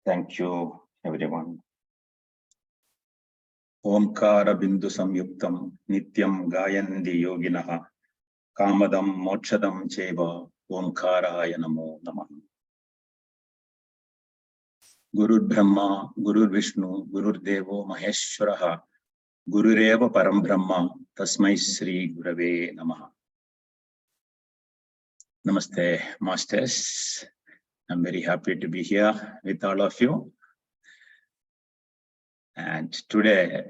Thank you, everyone. Omkara bindu samyuktam nityam gayandi yoginaha kamadam mokshadam cheva omkaraya namo namah. Gurur Brahma, Gurur Vishnu, Gurur Devo Maheshwaraha, Gurureva Param Brahma, Tasmai Sri Gurave Namaha. Namaste, Masters. I'm very happy to be here with all of you. And today,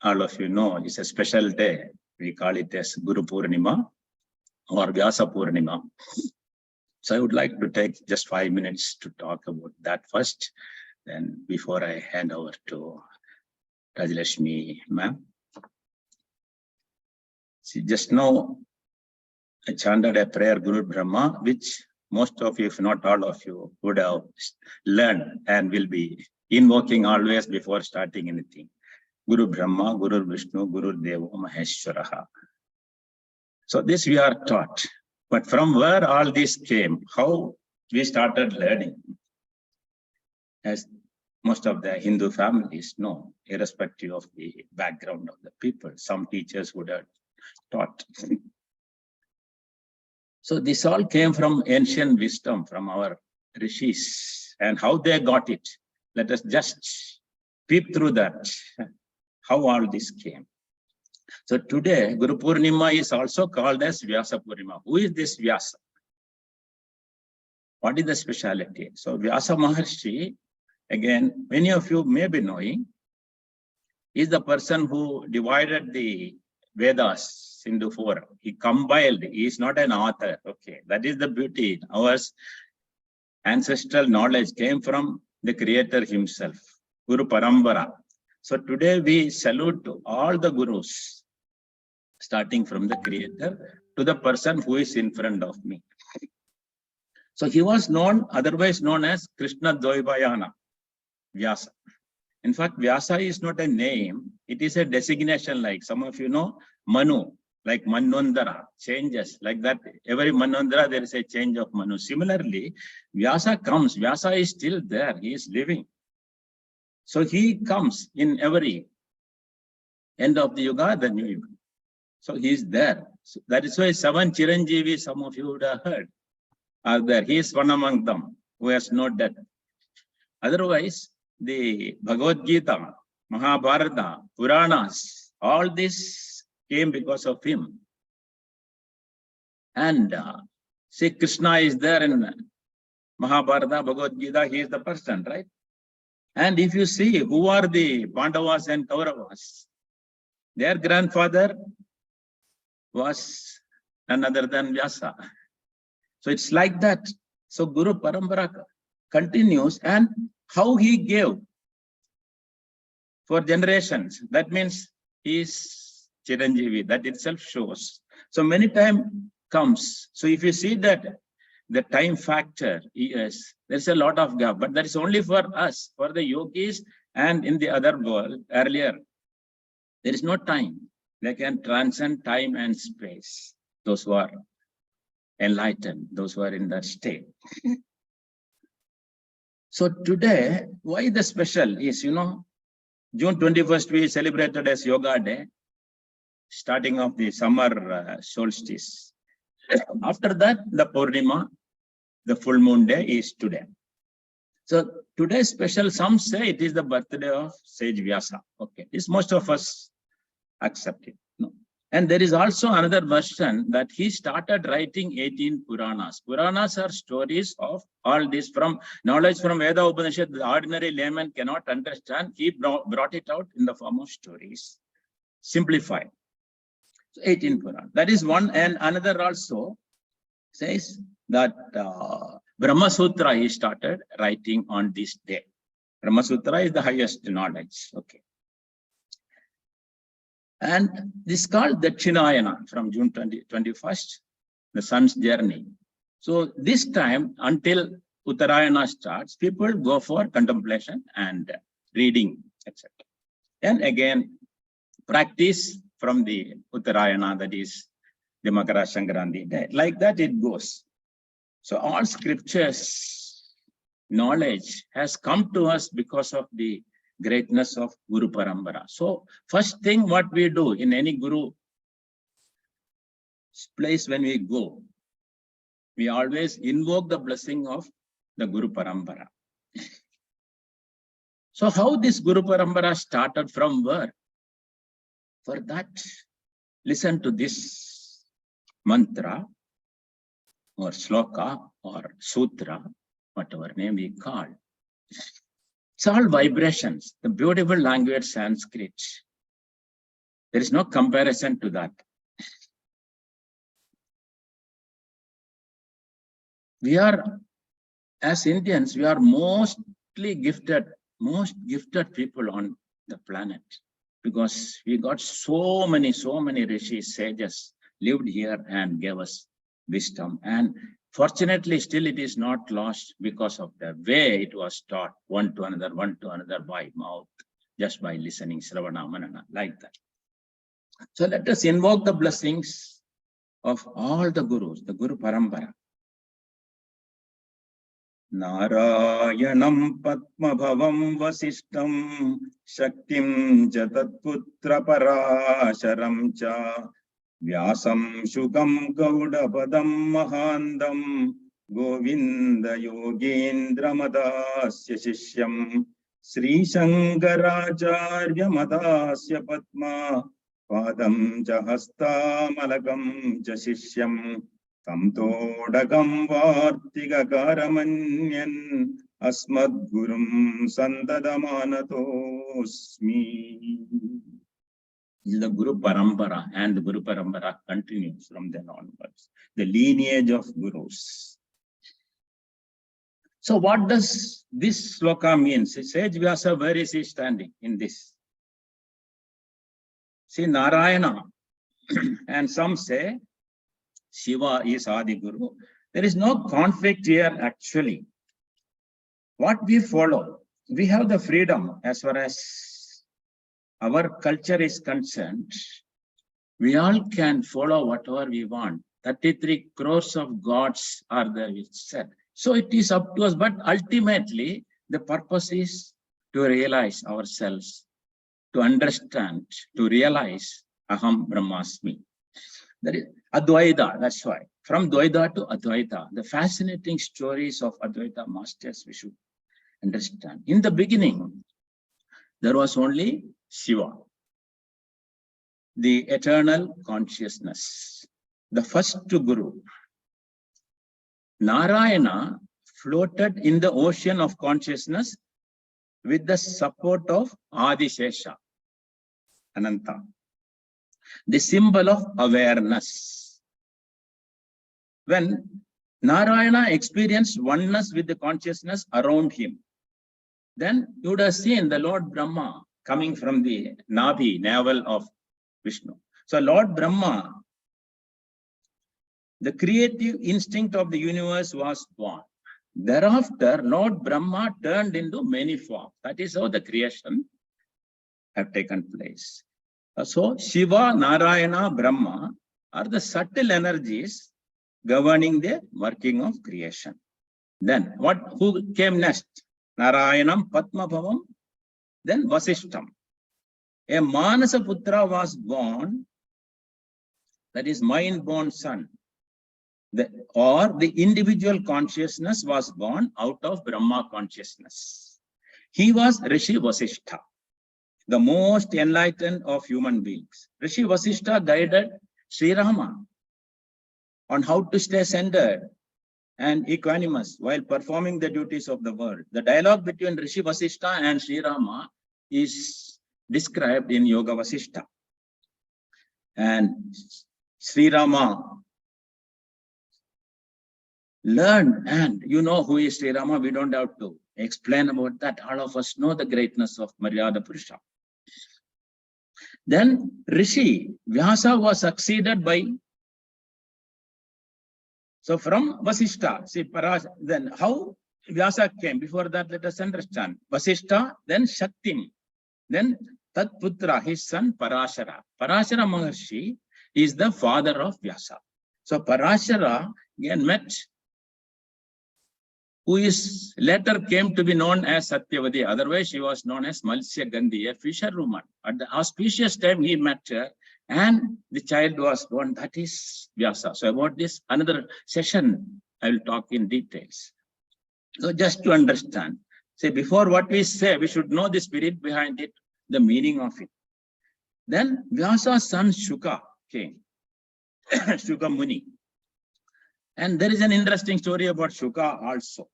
all of you know, is a special day. We call it as Guru Purnima or Vyasa Purnima. So I would like to take just 5 minutes to talk about that first. Then before I hand over to Rajlashmi ma'am. See, just now I chanted a prayer Guru Brahma, which most of you, if not all of you, would have learned and will be invoking always before starting anything. Guru Brahma, Guru Vishnu, Guru Devo Maheshwaraha. So this we are taught. But from where all this came, how we started learning, as most of the Hindu families know, irrespective of the background of the people, some teachers would have taught. So this all came from ancient wisdom from our rishis, and how they got it. Let us just peep through that, how all this came. So today, Guru Purnima is also called as Vyasa Purnima. Who is this Vyasa? What is the speciality? So Vyasa Maharshi, again, many of you may be knowing, is the person who divided the Vedas into 4. He compiled, he is not an author. Okay, that is the beauty. Our ancestral knowledge came from the Creator himself, Guru Parambara. So today we salute to all the Gurus, starting from the Creator to the person who is in front of me. So he was known, otherwise known as Krishna Dvaipayana, Vyasa. In fact, Vyasa is not a name, it is a designation, like some of you know, Manu, like Manvantara, changes, like that. Every Manvantara, there is a change of Manu. Similarly, Vyasa comes, Vyasa is still there, he is living. So he comes in every end of the Yuga, the new Yuga. So he is there. So that is why 7 Chiranjeevi, some of you would have heard, are there. He is one among them who has no death. Otherwise, the Bhagavad Gita, Mahabharata, Puranas, all this came because of him. And see, Krishna is there in Mahabharata, Bhagavad Gita, he is the person, right? And if you see who are the Pandavas and Kauravas, their grandfather was none other than Vyasa. So it's like that. So Guru Parambara continues, and how he gave for generations, that means he is Chiranjeevi, that itself shows. So many time comes. So if you see that the time factor, yes, there's a lot of gap, but that is only for us, for the yogis and in the other world earlier. There is no time. They can transcend time and space, those who are enlightened, those who are in that state. So today, why the special is, you know, June 21st, we celebrated as Yoga Day, starting of the summer solstice. After that, the Purnima, the full moon day is today. So today's special, some say it is the birthday of Sage Vyasa. Okay, this most of us accept it. No. And there is also another version that he started writing 18 Puranas. Puranas are stories of all this, from knowledge from Veda Upanishad, the ordinary layman cannot understand. He brought it out in the form of stories, simplified. So 18 Puranas. That is one, and another also says that Brahma Sutra he started writing on this day. Brahma Sutra is the highest knowledge. Okay. And this is called Dakshinayana from June 21st, the sun's journey. So this time until Uttarayana starts, people go for contemplation and reading, etc. And again, practice from the Uttarayana, that is the Makara Sankranti day. Like that it goes. So all scriptures knowledge has come to us because of the greatness of Guru Parambara. So first thing what we do in any Guru place when we go, we always invoke the blessing of the Guru Parambara. So how this Guru Parambara started, from where? For that, listen to this mantra or sloka or sutra, whatever name we call. It's all vibrations, the beautiful language Sanskrit. There is no comparison to that. We are, as Indians, we are most gifted people on the planet, because we got so many rishis, sages lived here and gave us wisdom. And fortunately, still it is not lost because of the way it was taught, one to another by mouth, just by listening, Sravana, Manana, like that. So let us invoke the blessings of all the Gurus, the Guru Parambara. Narayanam Padmabhavam Vasishtam Shaktim Jatatputra Parasharam Cha Vyasam Shukam Gaudapadam Mahandam Govinda Yogendra Madasya Shishyam Sri Shankaracharya Madasya Padma Padam Jahasta Malakam Jashishyam Tamtodagam Vartigakaramanyan Asmadgurum Santadamanatosmi. The Guru Parambara, and the Guru Parambara continues from then onwards. The lineage of Gurus. So what does this sloka mean? Sage Vyasa, where is he standing in this? See, Narayana, and some say Shiva is Adi Guru. There is no conflict here actually. What we follow, we have the freedom as far as our culture is concerned. We all can follow whatever we want. 33 crores of gods are there, which said. So it is up to us, but ultimately the purpose is to realize ourselves, to understand, to realize Aham Brahmasmi. That is Advaita, that's why. From Dvaita to Advaita, the fascinating stories of Advaita masters we should understand. In the beginning, there was only Shiva, the eternal consciousness, the first Guru. Narayana floated in the ocean of consciousness with the support of Adishesha, Ananta, the symbol of awareness. When Narayana experienced oneness with the consciousness around him, then you would have seen the Lord Brahma coming from the navel of Vishnu. So Lord Brahma, the creative instinct of the universe, was born. Thereafter, Lord Brahma turned into many forms. That is how the creation have taken place. So Shiva, Narayana, Brahma are the subtle energies governing the working of creation. Then who came next? Narayanam Padmabhavam, then Vasishtam. A Manasa Putra was born, that is mind-born son. Or the individual consciousness was born out of Brahma consciousness. He was Rishi Vasishtha, the most enlightened of human beings. Rishi Vasishtha guided Sri Rama on how to stay centered and equanimous while performing the duties of the world. The dialogue between Rishi Vasishtha and Sri Rama is described in Yoga Vasishtha. And Sri Rama learned, and you know who is Sri Rama, we don't have to explain about that. All of us know the greatness of Maryada Purusha. Then Rishi Vyasa was succeeded by, so from Vasishtha, see then how Vyasa came, before that let us understand. Vasishtha, then Shaktim, then Tatputra, his son Parashara. Parashara Maharshi is the father of Vyasa. So Parashara again met who is later came to be known as Satyavati. Otherwise, she was known as Malsya Gandhi, a fisherwoman. At the auspicious time, he met her, and the child was born. That is Vyasa. So about this, another session, I will talk in details. So just to understand, say before what we say, we should know the spirit behind it, the meaning of it. Then Vyasa's son Shuka came, Shuka Muni. And there is an interesting story about Shuka also.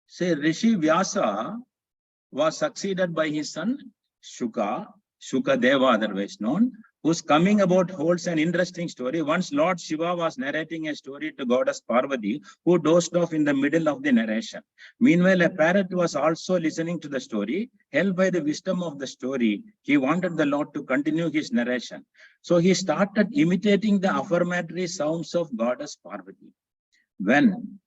Say Rishi Vyasa was succeeded by his son Shuka, Shukadeva otherwise known, whose coming about holds an interesting story. Once Lord Shiva was narrating a story to goddess Parvati, who dozed off in the middle of the narration. Meanwhile, a parrot was also listening to the story. Held by the wisdom of the story, he wanted the Lord to continue his narration. So he started imitating the affirmatory sounds of goddess Parvati. When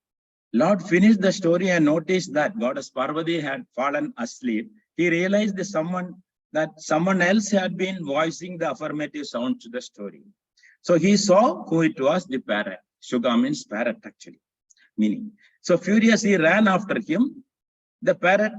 Lord finished the story and noticed that goddess Parvati had fallen asleep, he realized that someone else had been voicing the affirmative sound to the story. So he saw who it was, the parrot. Shuka means parrot actually, meaning. So furious, he ran after him. The parrot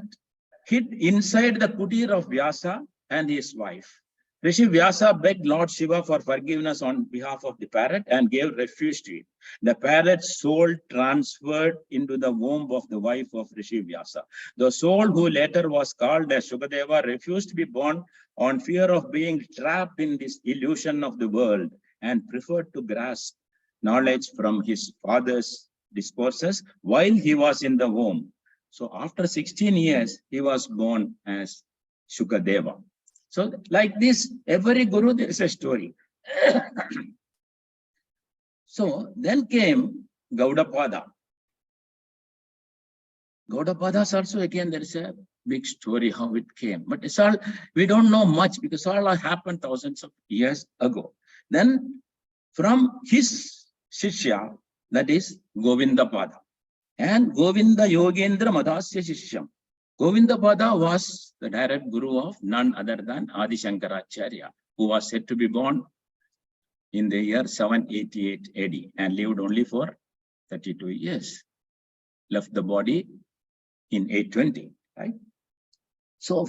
hid inside the kutir of Vyasa and his wife. Rishi Vyasa begged Lord Shiva for forgiveness on behalf of the parrot and gave refuge to it. The parrot's soul transferred into the womb of the wife of Rishi Vyasa. The soul, who later was called as Shukadeva, refused to be born on fear of being trapped in this illusion of the world and preferred to grasp knowledge from his father's discourses while he was in the womb. So after 16 years, he was born as Shukadeva. So like this, every guru, there is a story. So then came Gaudapada. Gaudapada's also, again, there is a big story how it came. But it's all, we don't know much because all happened thousands of years ago. Then from his Shishya, that is Govindapada. And Govinda Yogendra Madhasya Shishyam. Govindapada was the direct guru of none other than Adi Shankaracharya, who was said to be born in the year 788 AD and lived only for 32 years. Left the body in 820, right? So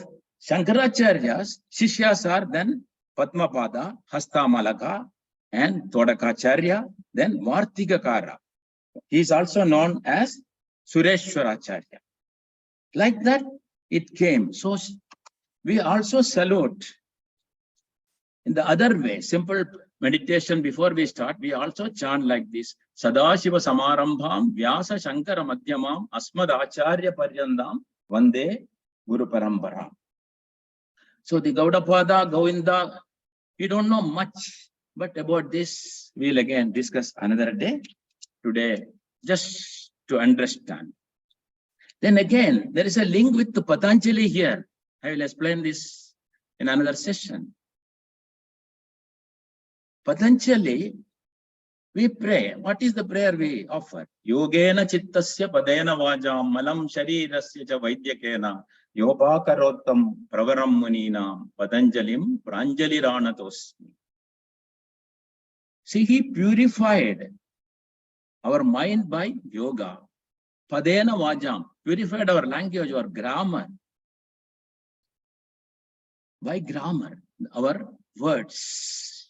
Shankaracharya's Shishyas are then Padmapada, Hastamalaka, and Todakacharya, then Vartigakara. He is also known as Sureshwaracharya. Like that, it came. So we also salute in the other way, simple meditation before we start, we also chant like this. Sadashiva Samarambham, Vyasa Shankara Madhyamam, Asmad Acharya Paryandam, Vande Guru Parambara. So the Gaudapada, Govinda, we don't know much, but about this, we'll again discuss another day. Today, just to understand. Then again, there is a link with the Patanjali here. I will explain this in another session. Patanjali, we pray. What is the prayer we offer? Yogena chittasya padena vajam malam sharirasya cha vaidyakena yopakarotam pravaram munina Patanjalim pranjali ranatosmi. See, he purified our mind by yoga. Padena vajam, purified our language, our grammar. By grammar, our words,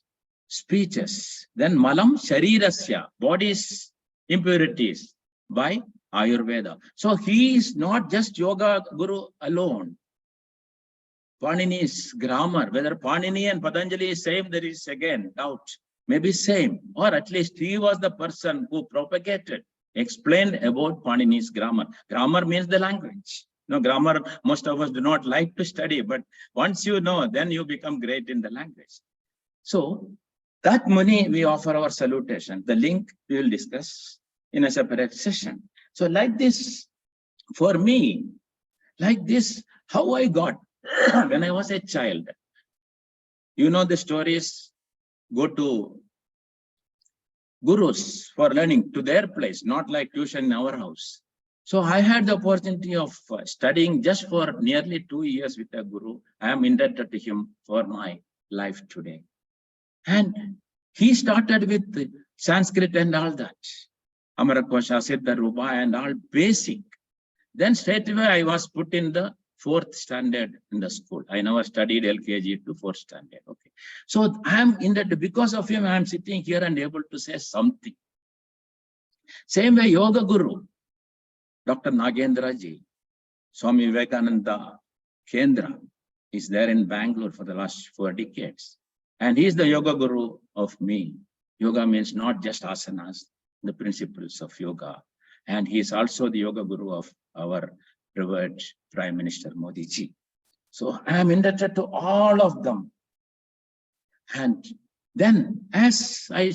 speeches. Then malam sharirasya, body's impurities, by Ayurveda. So he is not just yoga guru alone. Panini's grammar, whether Panini and Patanjali is same, there is again doubt. Maybe same, or at least he was the person who propagated, explained about Panini's grammar. Grammar means the language. No, grammar, most of us do not like to study, but once you know, then you become great in the language. So that Muni, we offer our salutation. The link we will discuss in a separate session. So like this, for me, like this, how I got when I was a child. You know the stories, go to gurus for learning to their place, not like tuition in our house. So I had the opportunity of studying just for nearly 2 years with a guru. I am indebted to him for my life today. And he started with Sanskrit and all that. Amarakosha, Siddha Rupa, and all basic. Then straight away I was put in the 4th standard in the school. I never studied LKG to 4th standard. Okay. So I am in that, because of him, I am sitting here and able to say something. Same way, Yoga Guru, Dr. Nagendra ji, Swami Vivekananda Kendra is there in Bangalore for the last 4 decades. And he is the Yoga Guru of me. Yoga means not just asanas, the principles of yoga. And he is also the Yoga Guru of our revered Prime Minister Modi ji. So I am indebted to all of them. And then as I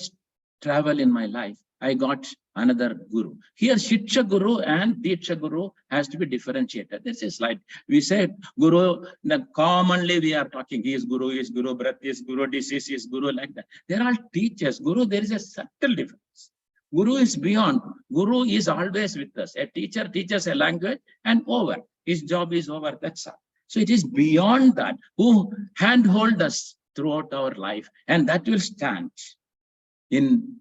travel in my life, I got another guru. Here, Shiksha Guru and Diksha Guru has to be differentiated. This is like, we say Guru, commonly we are talking, he is Guru, Bharat is Guru, this is Guru, like that. They are all teachers. Guru, there is a subtle difference. Guru is beyond. Guru is always with us. A teacher teaches a language and over. His job is over, that's all. So it is beyond that, who handhold us throughout our life, and that will stand in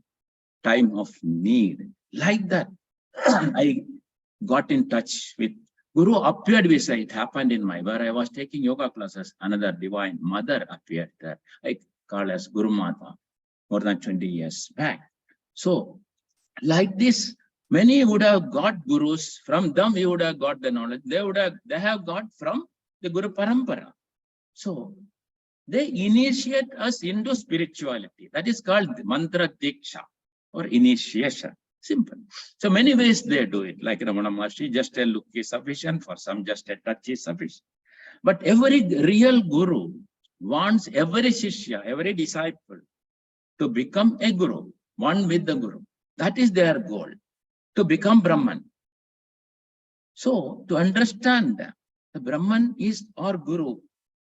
time of need. Like that, I got in touch with Guru. Appeared, we say, it happened in where I was taking yoga classes, another divine mother appeared there. I call as Guru Mata, more than 20 years back. So like this, many would have got gurus. From them you would have got the knowledge. They have got from the Guru Parampara. So they initiate us into spirituality. That is called mantra diksha or initiation. Simple. So many ways they do it. Like Ramana Maharshi, just a look is sufficient. For some, just a touch is sufficient. But every real guru wants every shishya, every disciple to become a guru, one with the guru. That is their goal, to become Brahman. So to understand that the Brahman is our guru,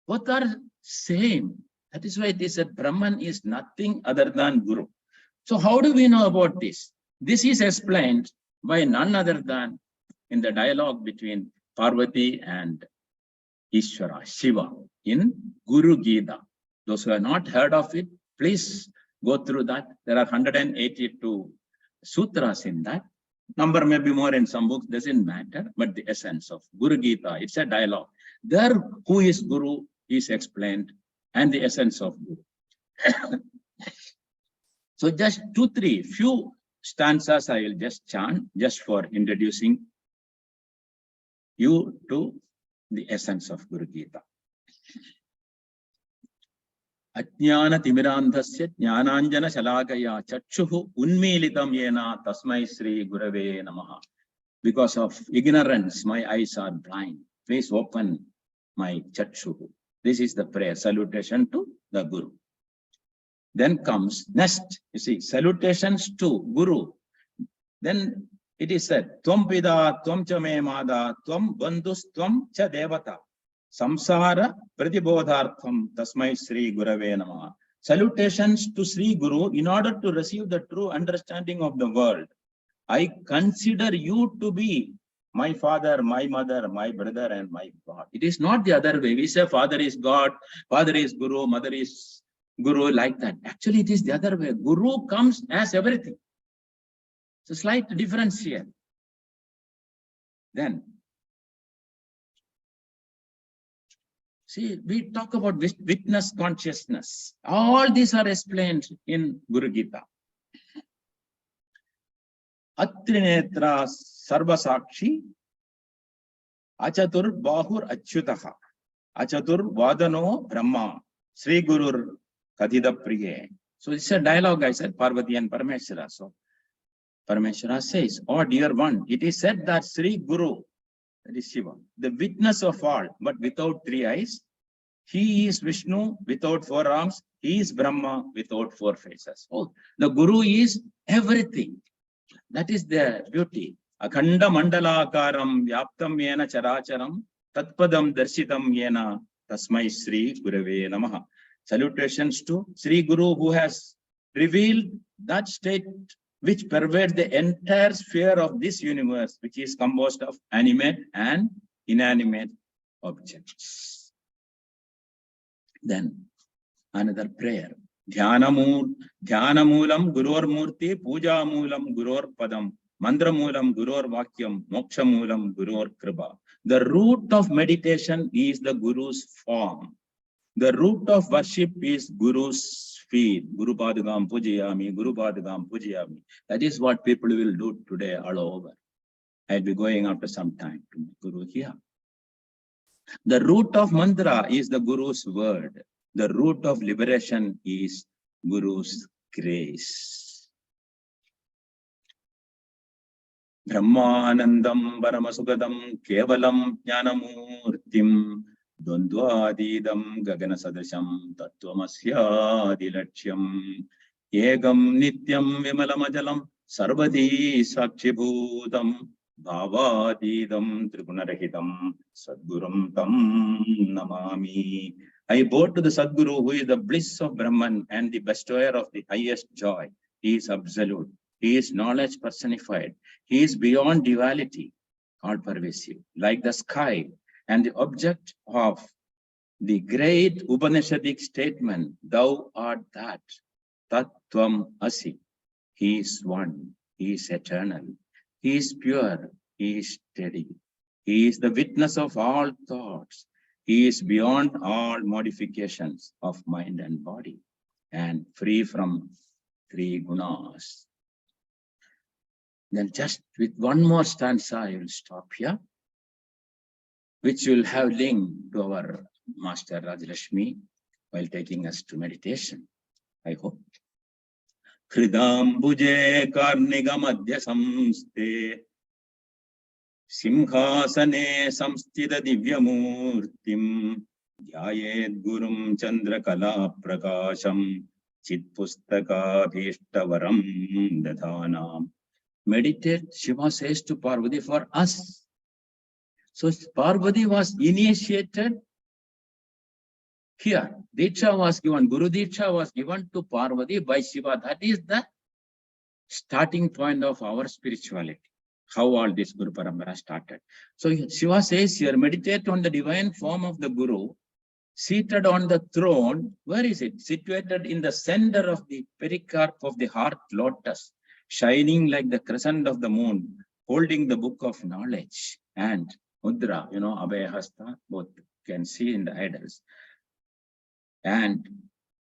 both are same. That is why it is that Brahman is nothing other than guru. So how do we know about this? This is explained by none other than in the dialogue between Parvati and Ishvara, Shiva, in Guru Gita. Those who have not heard of it, please go through that. There are 182 sutras in that. Number may be more in some books, doesn't matter, but the essence of Guru Gita, it's a dialogue. There, who is Guru is explained, and the essence of Guru. So just 2-3 few stanzas I will just chant, just for introducing you to the essence of Guru Gita. Ajnana timirandhasya jnananjana shalakaya chakshuhu unmilitam yena tasmai Sri Gurave Namaha. Because of ignorance, my eyes are blind. Please open my chakshuhu. This is the prayer, salutation to the Guru. Then comes next, you see, salutations to Guru. Then it is said, Tvam Pida, Tvam Cha Me Mada, Tvam Bandhus, Tvam Cha Devata. Samsara Pratibodhartham Tasmai Sri Gurave Namaha. Salutations to Sri Guru. In order to receive the true understanding of the world, I consider you to be my father, my mother, my brother, and my God. It is not the other way. We say father is God, father is Guru, mother is Guru, like that. Actually, it is the other way. Guru comes as everything. It's a slight difference here. Then, see, we talk about witness consciousness. All these are explained in Guru Gita. Atrinetra Sarvasakshi Achatur Bahur Achyutaha Achatur Vadano Brahma Sri Gurur Kadida Priye. So it's a dialogue, I said, Parvati and Parameshwara. So Parameshwara says, oh dear one, it is said that Sri Guru, that is Shiva, the witness of all, but without 3 eyes. He is Vishnu without 4 arms. He is Brahma without 4 faces. Oh, the Guru is everything. That is their beauty. Akhanda mandalakaram vyaptam yena characharam tatpadam darshitam yena tasmai Sri Gurave Namaha. Salutations to Sri Guru, who has revealed that state which pervades the entire sphere of this universe, which is composed of animate and inanimate objects. Then another prayer. Dhyanamoolam Guror Murti, Puja Moolam Guror Padam, Mandra Moolam Guror Vakyam, Moksha Moolam Guror Kripa. The root of meditation is the Guru's form. The root of worship is Guru's feet. Guru Padagam Pujayami, Guru Padagam Pujayami. That is what people will do today all over. I'll be going after some time to Guru here. The root of mantra is the Guru's word. The root of liberation is Guru's grace. Brahmanandam Paramasugadam Kevalam Jnanamurtim Dvandvadidam Gagana Sadasham Tattvamasya Egam Nityam Vimalamajalam Sarvadi Sakshibhutam Bhavadidam Trigunarahitam Sadgurum Tam Namami. I bow to the Sadguru, who is the bliss of Brahman and the bestower of the highest joy. He is absolute. He is knowledge personified. He is beyond duality, all pervasive, like the sky, and the object of the great Upanishadic statement, thou art that, Tattvam Asi. He is one, he is eternal, he is pure, he is steady. He is the witness of all thoughts. He is beyond all modifications of mind and body and free from three gunas. Then just with one more stanza, I will stop here, which will have link to our Master Rajalakshmi while taking us to meditation, I hope. Hridambuje karnigamadhya samste Simhasane samstita divyamurtim Dhyayed gurum chandrakala prakasham Chitpustakabhishtavaram dadhanam. Meditate, Shiva says to Parvati, for us. So Parvati was initiated here. Diksha was given, Guru Diksha was given to Parvati by Shiva. That is the starting point of our spirituality. How all this Guru Parampara started. So Shiva says here, meditate on the divine form of the Guru, seated on the throne. Where is it? Situated in the center of the pericarp of the heart lotus, shining like the crescent of the moon, holding the book of knowledge and mudra, Abhaya Hasta, both can see in the idols, and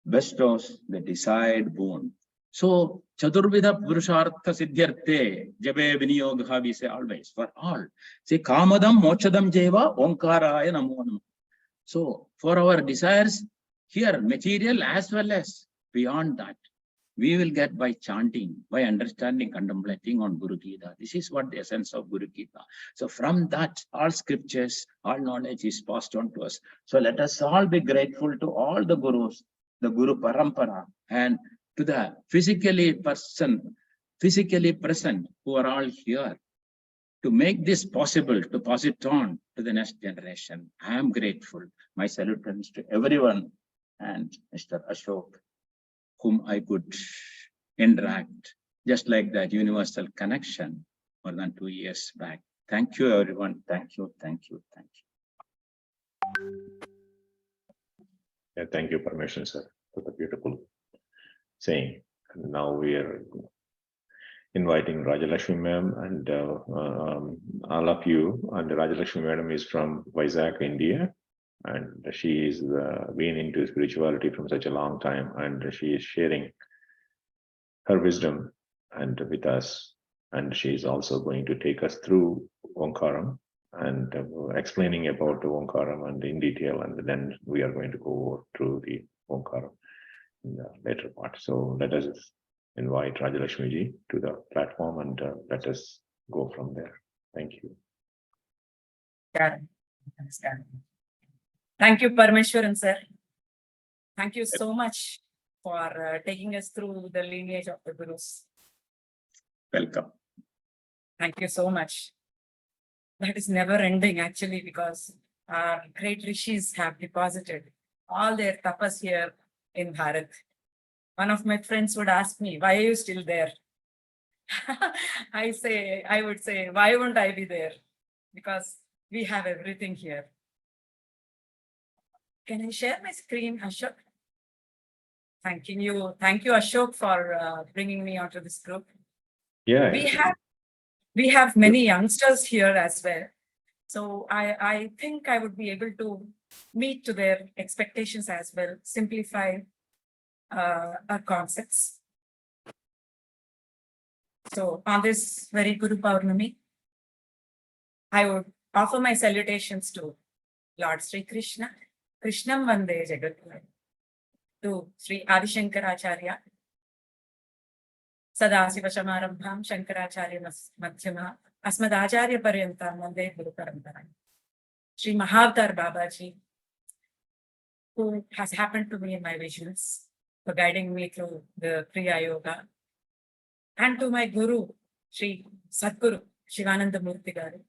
bestows the desired boon. So, Chaturvidha Purushartha Siddhyarthe, Jabe Viniyogha, we say always, for all. Say, Kamadam Mochadam Jeva, Omkaraya Namo Namo. So, for our desires, here, material as well as beyond that, we will get by chanting, by understanding, contemplating on Guru Gita. This is what the essence of Guru Gita. So from that, all scriptures, all knowledge is passed on to us. So let us all be grateful to all the Gurus, the Guru Parampara, and to the physically present who are all here to make this possible, to pass it on to the next generation. I am grateful. My salutations to everyone and Mr. Ashok, whom I could interact, just like that universal connection more than 2 years back. Thank you, everyone. Thank you, thank you, thank you. Yeah, thank you, Parmeshwar sir, for the beautiful saying. And now we are inviting Rajalakshmi ma'am and all of you. And Rajalakshmi madam is from Vizag, India. And she is been into spirituality from such a long time, and she is sharing her wisdom and with us. And she is also going to take us through Omkaram and explaining about the Omkaram and in detail. And then we are going to go through the Omkaram in the later part. So let us invite Rajalakshmi ji to the platform and let us go from there. Thank you. Thank you, Parmeshwaran sir. Thank you so much for taking us through the lineage of the Gurus. Welcome. Thank you so much. That is never ending actually, because our great rishis have deposited all their tapas here in Bharat. One of my friends would ask me, why are you still there? I would say, why won't I be there? Because we have everything here. Can I share my screen, Ashok? thanking you. Thank you, Ashok, for bringing me onto this group. Yeah. We have many youngsters here as well. So I think I would be able to meet to their expectations as well, simplify our concepts. So on this very Guru Purnami, I would offer my salutations to Lord Sri Krishna, Krishnam Vande Jagatguru, to Sri Adi Shankaracharya, Sadasiva Samarambham Shankaracharya Madhyama, Asmadacharya Paryantam Vande Guru Paramparam. Sri Mahavatar Babaji, who has happened to me in my visions, for guiding me through the Kriya Yoga, and to my Guru, Sri Sadguru Shivananda Murthy Garu,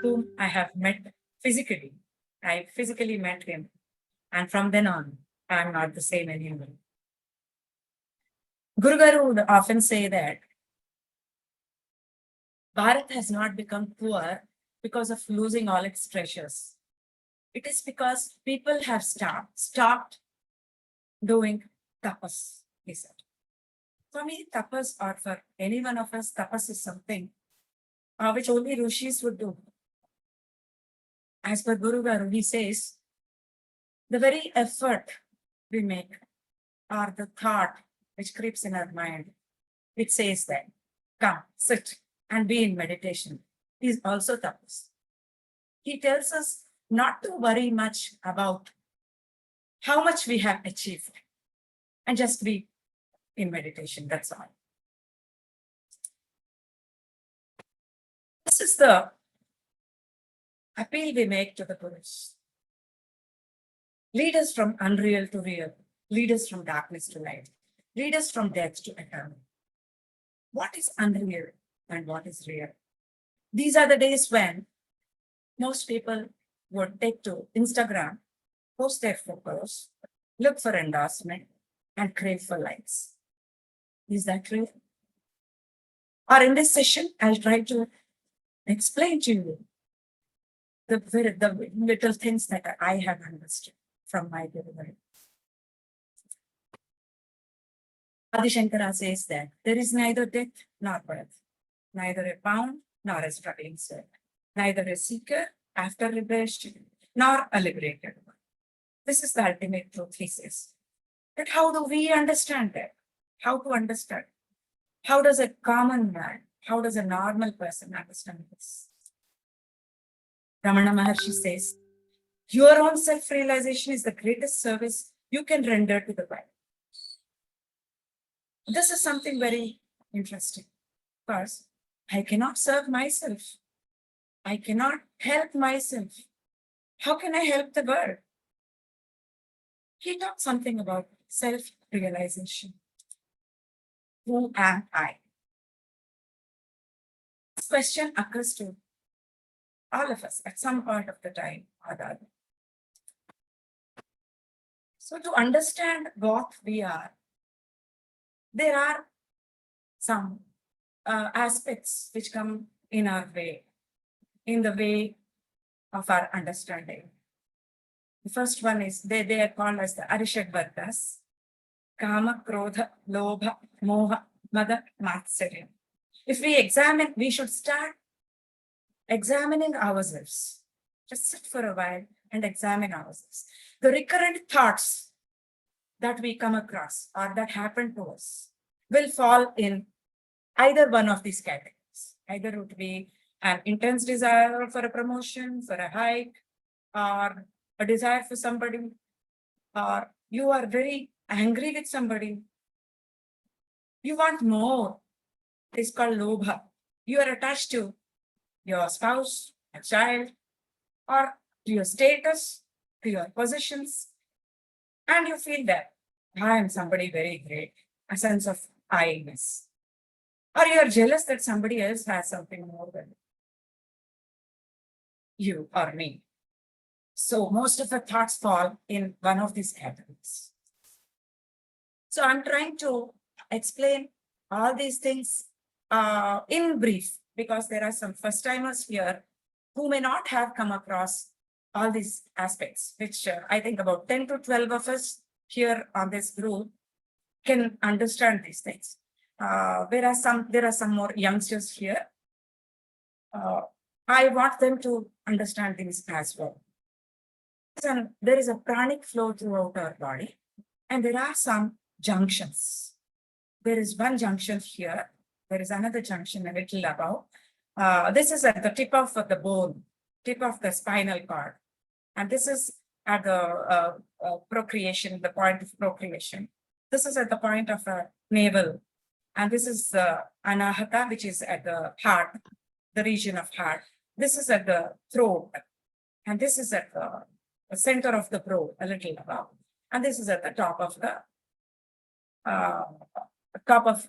whom I have met physically. I physically met him, and from then on, I am not the same anymore. Guru Garu would often say that Bharat has not become poor because of losing all its treasures. It is because people have stopped doing tapas, he said. For me, tapas, or for any one of us, tapas is something which only rishis would do. As per Guru Garu, he says, the very effort we make, or the thought which creeps in our mind, it says that, come, sit and be in meditation, is also tapas. He tells us not to worry much about how much we have achieved and just be in meditation, that's all. This is the appeal we make to the Gurus. Lead us from unreal to real, lead us from darkness to light, lead us from death to eternal. What is unreal and what is real? These are the days when most people would take to Instagram, post their photos, look for endorsement, and crave for likes. Is that real? Or in this session, I'll try to explain to you the little things that I have understood from my Guru. Adi Shankara says that there is neither death nor birth, neither a bound nor a struggling soul, neither a seeker after liberation nor a liberated one. This is the ultimate truth, he says. But how do we understand that? How to understand? How does a common man, how does a normal person understand this? Ramana Maharshi says, your own self-realization is the greatest service you can render to the world. This is something very interesting because I cannot serve myself. I cannot help myself. How can I help the world? He talked something about self-realization. Who am I? This question occurs to all of us at some point of the time or the other. So to understand what we are, there are some aspects which come in our way, in the way of our understanding. The first one is, they are called as the Arishad Vargas, Kama, Krodha, Lobha, Moha, Mada, Matsarya. If we examine, we should start examining ourselves. Just sit for a while and examine ourselves. The recurrent thoughts that we come across or that happen to us will fall in either one of these categories. Either it would be an intense desire for a promotion, for a hike, or a desire for somebody, or you are very angry with somebody. You want more. It's called lobha. You are attached to your spouse, a child, or to your status, to your positions, and you feel that I am somebody very great, a sense of I-ness. Or you are jealous that somebody else has something more than you or me. So most of the thoughts fall in one of these categories. So I'm trying to explain all these things in brief, because there are some first timers here who may not have come across all these aspects, which I think about 10 to 12 of us here on this group can understand these things. There are some more youngsters here. I want them to understand things as well. And there is a pranic flow throughout our body, and there are some junctions. There is one junction here. There is another junction a little above. This is at the tip of the bone, tip of the spinal cord. And this is at the procreation, the point of procreation. This is at the point of navel. And this is the anahata, which is at the heart, the region of heart. This is at the throat. And this is at the center of the throat, a little above. And this is at the top of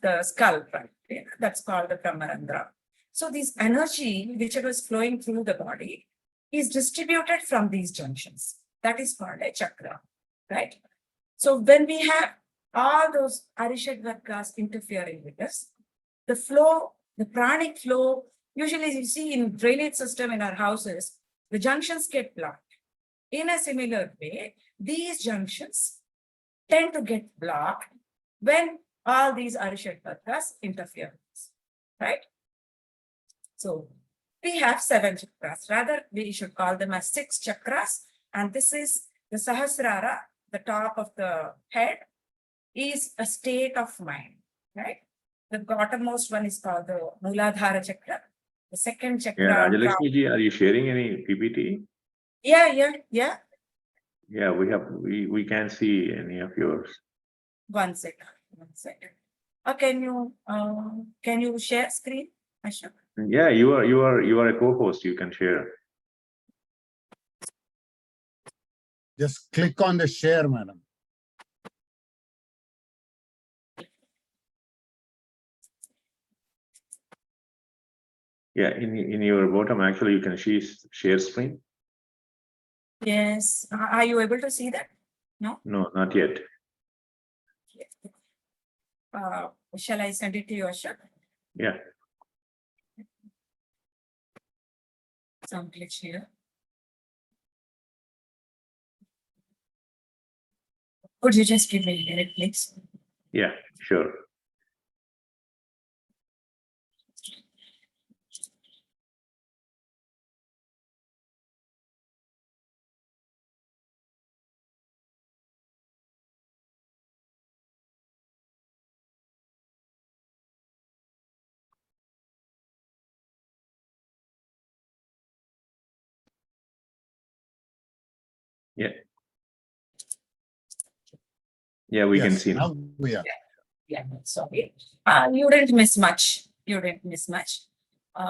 the skull, right? That's called the Brahmarandra. So this energy, whichever is flowing through the body, is distributed from these junctions. That is called a chakra, right? So when we have all those Arishad Vargas interfering with us, the flow, the pranic flow, usually you see in drainage system in our houses, the junctions get blocked. In a similar way, these junctions tend to get blocked when all these Arishad Vargas interfere with us, right? So we have 7 chakras. Rather, we should call them as 6 chakras. And this is the Sahasrara, the top of the head, is a state of mind, right? The bottommost one is called the Muladhara chakra. The second chakra. Yeah, Rajalakshmi ji, are you sharing any PPT? Yeah. Yeah, we can't see any of yours. One second. Can you share screen, Ashok? Yeah, you are a co-host. You can share. Just click on the share, madam. Yeah, in your bottom, actually, you can share screen. Yes. Are you able to see that? No, not yet. Shall I send it to you, Ashok? Yeah. Some glitch here. Could you just give me a minute, please? Yeah, sure. Yeah, we can Yes, see now. now we are. Yeah, sorry. You didn't miss much.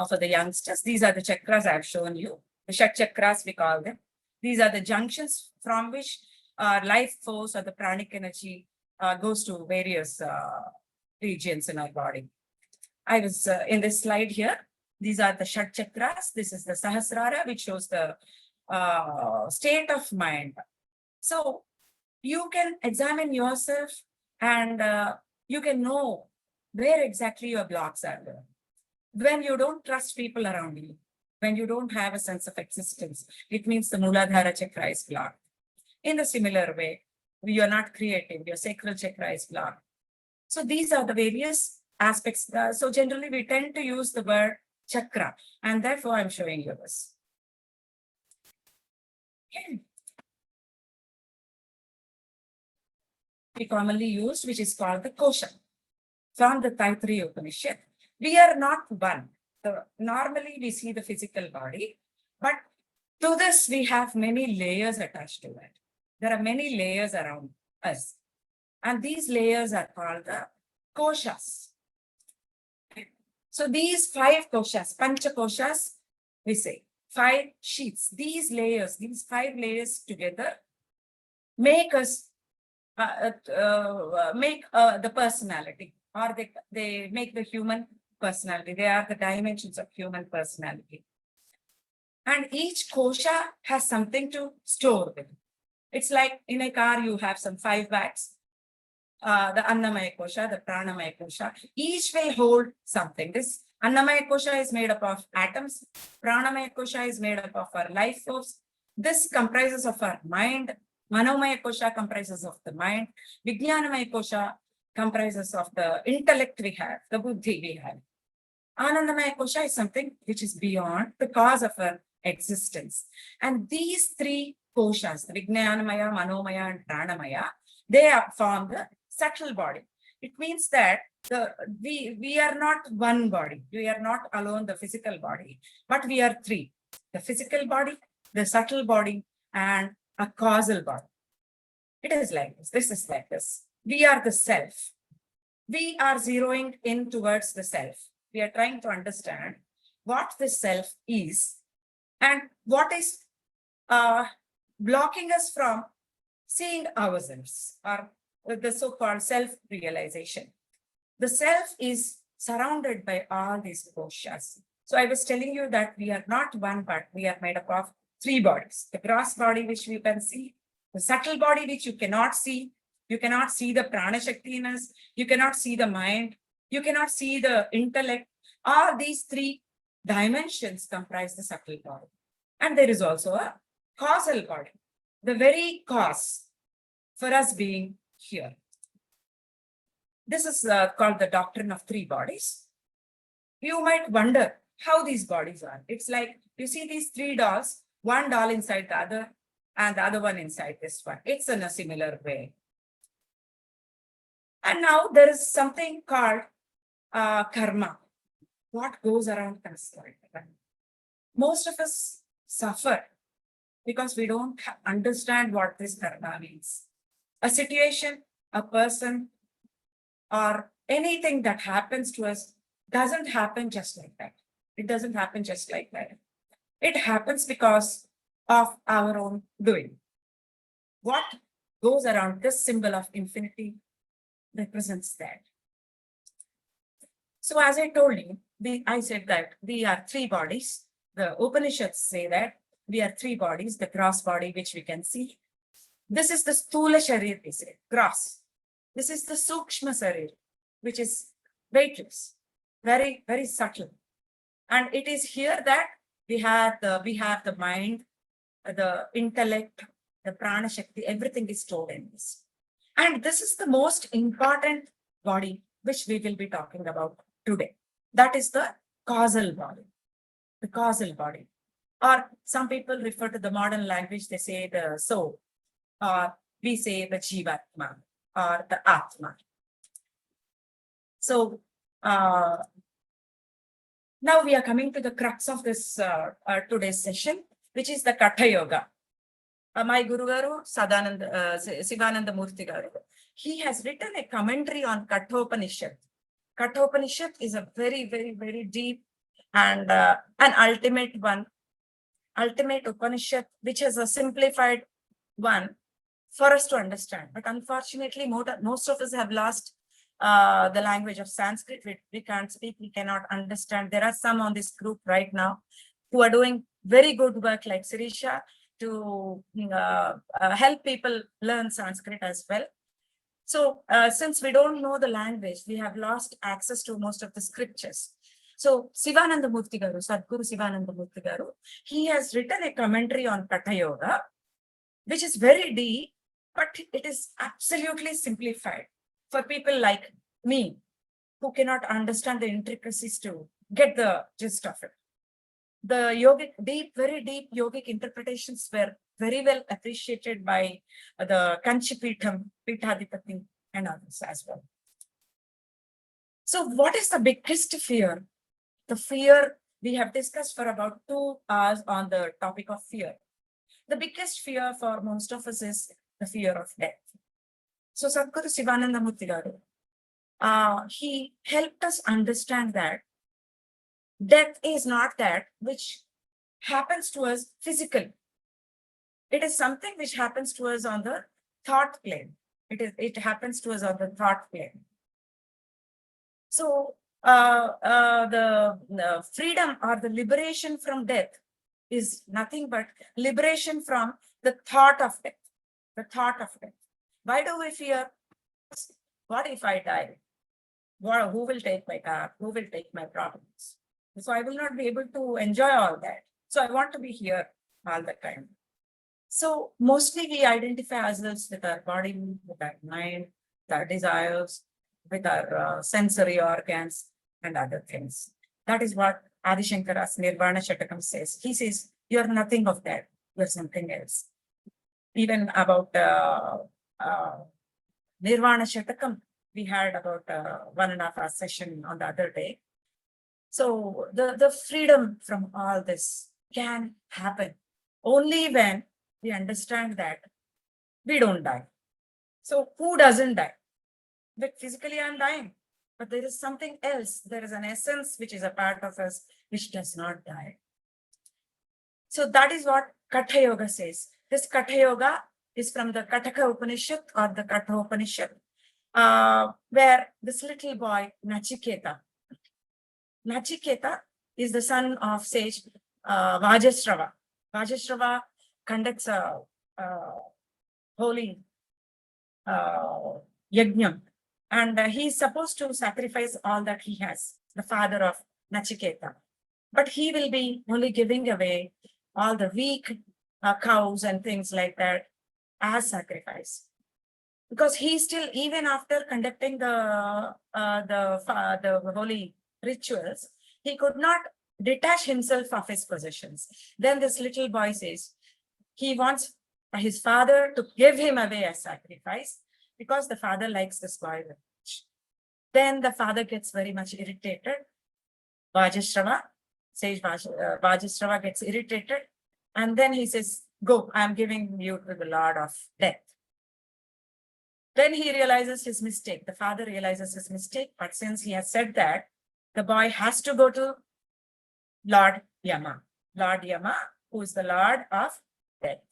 For the youngsters, these are the chakras I've shown you. The Shat chakras, we call them. These are the junctions from which life force or the pranic energy goes to various regions in our body. I was in this slide here. These are the Shat chakras. This is the Sahasrara, which shows the state of mind. So you can examine yourself and you can know where exactly your blocks are there. When you don't trust people around you, when you don't have a sense of existence, it means the Muladhara chakra is blocked. In a similar way, you are not creative, your sacral chakra is blocked. So these are the various aspects. So generally we tend to use the word chakra, and therefore I'm showing you this. Okay. We commonly use, which is called the kosha from the Taittiriya Upanishad. We are not one. Normally we see the physical body, but to this we have many layers attached to it. There are many layers around us, and these layers are called the koshas. So these 5 koshas, pancha koshas, we say 5 sheets. These layers, these 5 layers together make us the personality, or they make the human personality. They are the dimensions of human personality. And each kosha has something to store with. It's like in a car, you have some 5 bags. The Annamaya kosha, the Pranamaya kosha, each will hold something. This Annamaya kosha is made up of atoms. Pranamaya kosha is made up of our life force. This comprises of our mind. Manomaya kosha comprises of the mind. Vijnanamaya kosha comprises of the intellect we have, the buddhi we have. Anandamaya kosha is something which is beyond the cause of our existence. And these three koshas, the Vijnanamaya, Manomaya, and Pranamaya, they form the subtle body. It means that we are not one body. We are not alone the physical body, but we are three: the physical body, the subtle body, and a causal body. It is like this. This is like this. We are the self. We are zeroing in towards the self. We are trying to understand what the self is and what is blocking us from seeing ourselves, or the so-called self-realization. The self is surrounded by all these koshas. So I was telling you that we are not one, but we are made up of three bodies: the gross body, which we can see; the subtle body, which you cannot see. You cannot see the prana shakti in us. You cannot see the mind. You cannot see the intellect. All these three dimensions comprise the subtle body. And there is also a causal body, the very cause for us being here. This is called the doctrine of three bodies. You might wonder how these bodies are. It's like you see these three dolls, one doll inside the other, and the other one inside this one. It's in a similar way. And now there is something called karma. What goes around us? Most of us suffer because we don't understand what this karma means. A situation, a person, or anything that happens to us doesn't happen just like that. It doesn't happen just like that. It happens because of our own doing. What goes around this symbol of infinity represents that. So as I told you, I said that we are three bodies. The Upanishads say that we are three bodies: the gross body, which we can see. This is the Sthula Sharir, we say, gross. This is the Sukshma Sharir, which is weightless, very, very subtle. And it is here that we have the mind, the intellect, the prana shakti, everything is stored in this. And this is the most important body which we will be talking about today. That is the causal body, the causal body. Or some people refer to the modern language, they say the soul, or we say the Jivatma, or the Atma. So now we are coming to the crux of this today's session, which is the Katha Yoga. My Guru Garu, Sivananda Murthy Garu, he has written a commentary on Kathopanishad. Kathopanishad is a very, very, very deep and an ultimate Upanishad, which is a simplified one for us to understand. But unfortunately, most of us have lost the language of Sanskrit. We can't speak, we cannot understand. There are some on this group right now who are doing very good work, like Sirisha, to help people learn Sanskrit as well. So since we don't know the language, we have lost access to most of the scriptures. So Sivananda Murthy Garu, Sadguru Sivananda Murthy Garu, he has written a commentary on Katha Yoga, which is very deep, but it is absolutely simplified for people like me, who cannot understand the intricacies to get the gist of it. The yogic, very deep yogic interpretations were very well appreciated by the Kanchipitham, Pithadipati, and others as well. So what is the biggest fear? The fear we have discussed for about 2 hours on the topic of fear. The biggest fear for most of us is the fear of death. So Sadguru Sivananda Murthy Garu, he helped us understand that death is not that which happens to us physically. It is something which happens to us on the thought plane. It happens to us on the thought plane. So the freedom or the liberation from death is nothing but liberation from the thought of death. The thought of death. Why do we fear? What if I die? Who will take my car? Who will take my properties? So I will not be able to enjoy all that. So I want to be here all the time. So mostly we identify ourselves with our body, with our mind, with our desires, with our sensory organs and other things. That is what Adi Shankara's Nirvana Shatakam says. He says, you're nothing of that, you're something else. Even about Nirvana Shatakam, we had about 1.5 hour session on the other day. So the freedom from all this can happen only when we understand that we don't die. So who doesn't die? But physically I'm dying, but there is something else. There is an essence which is a part of us which does not die. So that is what Katha Yoga says. This Katha Yoga is from the Kataka Upanishad or the Katha Upanishad, where this little boy, Nachiketa is the son of sage Vajasrava. Vajasrava conducts a holy yajna, and he is supposed to sacrifice all that he has, the father of Nachiketa. But he will be only giving away all the weak cows and things like that as sacrifice. Because he still, even after conducting the holy rituals, he could not detach himself of his possessions. Then this little boy says, he wants his father to give him away as sacrifice because the father likes this boy very much. Then the father gets very much irritated. Vajasrava, sage Vajasrava gets irritated. And then he says, go, I'm giving you to the Lord of Death. Then he realizes his mistake. The father realizes his mistake. But since he has said that, the boy has to go to Lord Yama. Lord Yama, who is the Lord of Death.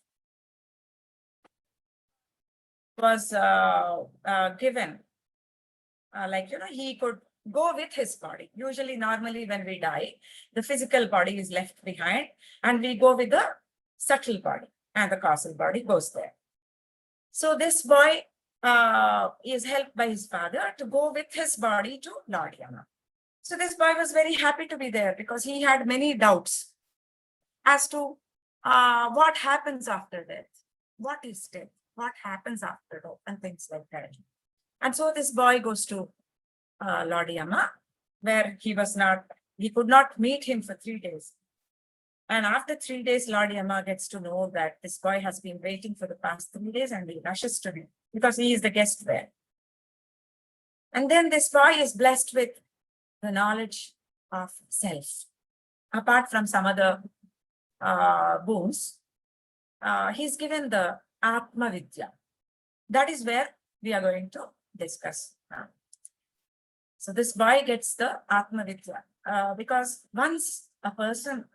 Was given, he could go with his body. Usually, normally when we die, the physical body is left behind and we go with the subtle body and the causal body goes there. So this boy is helped by his father to go with his body to Lord Yama. So this boy was very happy to be there because he had many doubts as to what happens after death, what is death, what happens after death, and things like that. And so this boy goes to Lord Yama, where he could not meet him for 3 days. And after 3 days, Lord Yama gets to know that this boy has been waiting for the past 3 days and he rushes to him because he is the guest there. And then this boy is blessed with the knowledge of self. Apart from some other boons, he's given the Atma Vidya. That is where we are going to discuss now. So this boy gets the Atma Vidya because once a person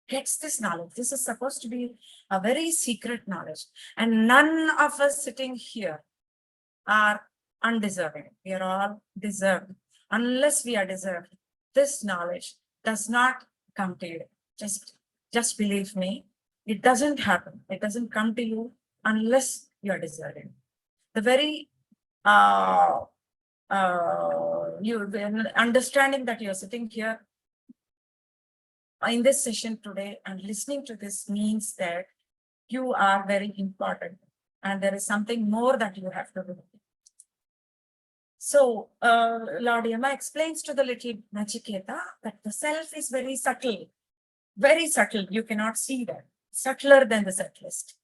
gets this knowledge, this is supposed to be a very secret knowledge, and none of us sitting here are undeserving. We are all deserved. Unless we are deserved, this knowledge does not come to you. Just believe me, it doesn't happen. It doesn't come to you unless you are deserving. The very understanding that you're sitting here in this session today and listening to this means that you are very important and there is something more that you have to do. So Lord Yama explains to the little Nachiketa that the self is very subtle. You cannot see that. Subtler than the subtlest,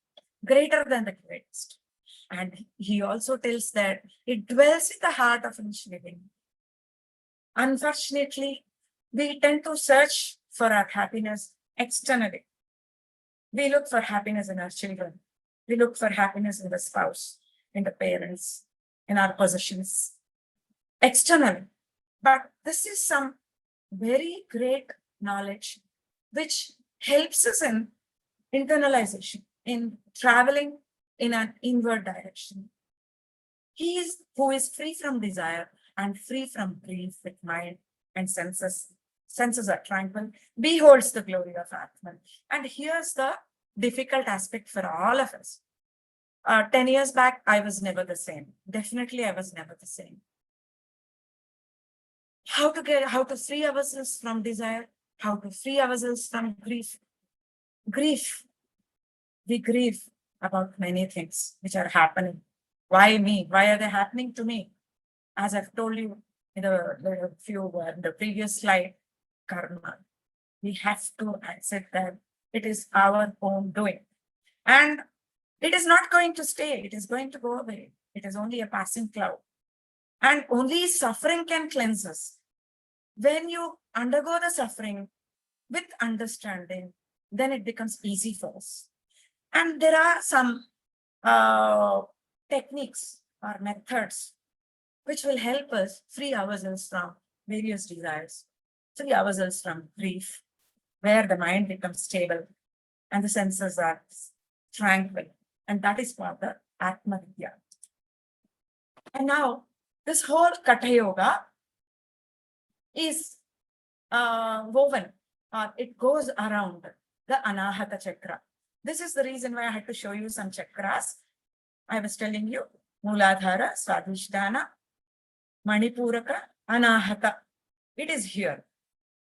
greater than the greatest. And he also tells that it dwells in the heart of each living. Unfortunately, we tend to search for our happiness externally. We look for happiness in our children. We look for happiness in the spouse, in the parents, in our possessions, externally. But this is some very great knowledge which helps us in internalization, in traveling in an inward direction. He is who is free from desire and free from grief with mind and senses. Senses are tranquil, beholds the glory of Atman. And here's the difficult aspect for all of us. 10 years back, I was never the same. Definitely, I was never the same. How to free ourselves from desire, how to free ourselves from grief. Grief. We grieve about many things which are happening. Why me? Why are they happening to me? as I've told you in the previous slide, karma. We have to accept that it is our own doing. And it is not going to stay, it is going to go away. It is only a passing cloud. And only suffering can cleanse us. When you undergo the suffering with understanding, then it becomes easy for us. And there are some techniques or methods which will help us free ourselves from various desires, free ourselves from grief, where the mind becomes stable and the senses are tranquil. And that is called the Atma Vidya. And now this whole Katha Yoga is woven, or it goes around the Anahata Chakra. This is the reason why I had to show you some chakras. I was telling you, Mooladhara, Swadhisthana, Manipuraka, Anahata. It is here.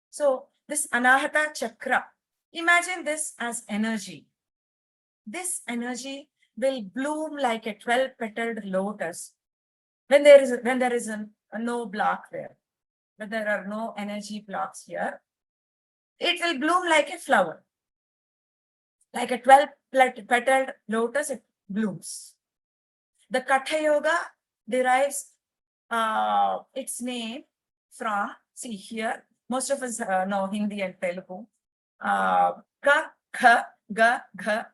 So this Anahata Chakra, imagine this as energy. This energy will bloom like a 12-petaled lotus when there is no block there, when there are no energy blocks here. It will bloom like a flower. Like a 12-petaled lotus, it blooms. The Katha Yoga derives its name from, see here, most of us know Hindi and Telugu. Ka, kha, ga, gha,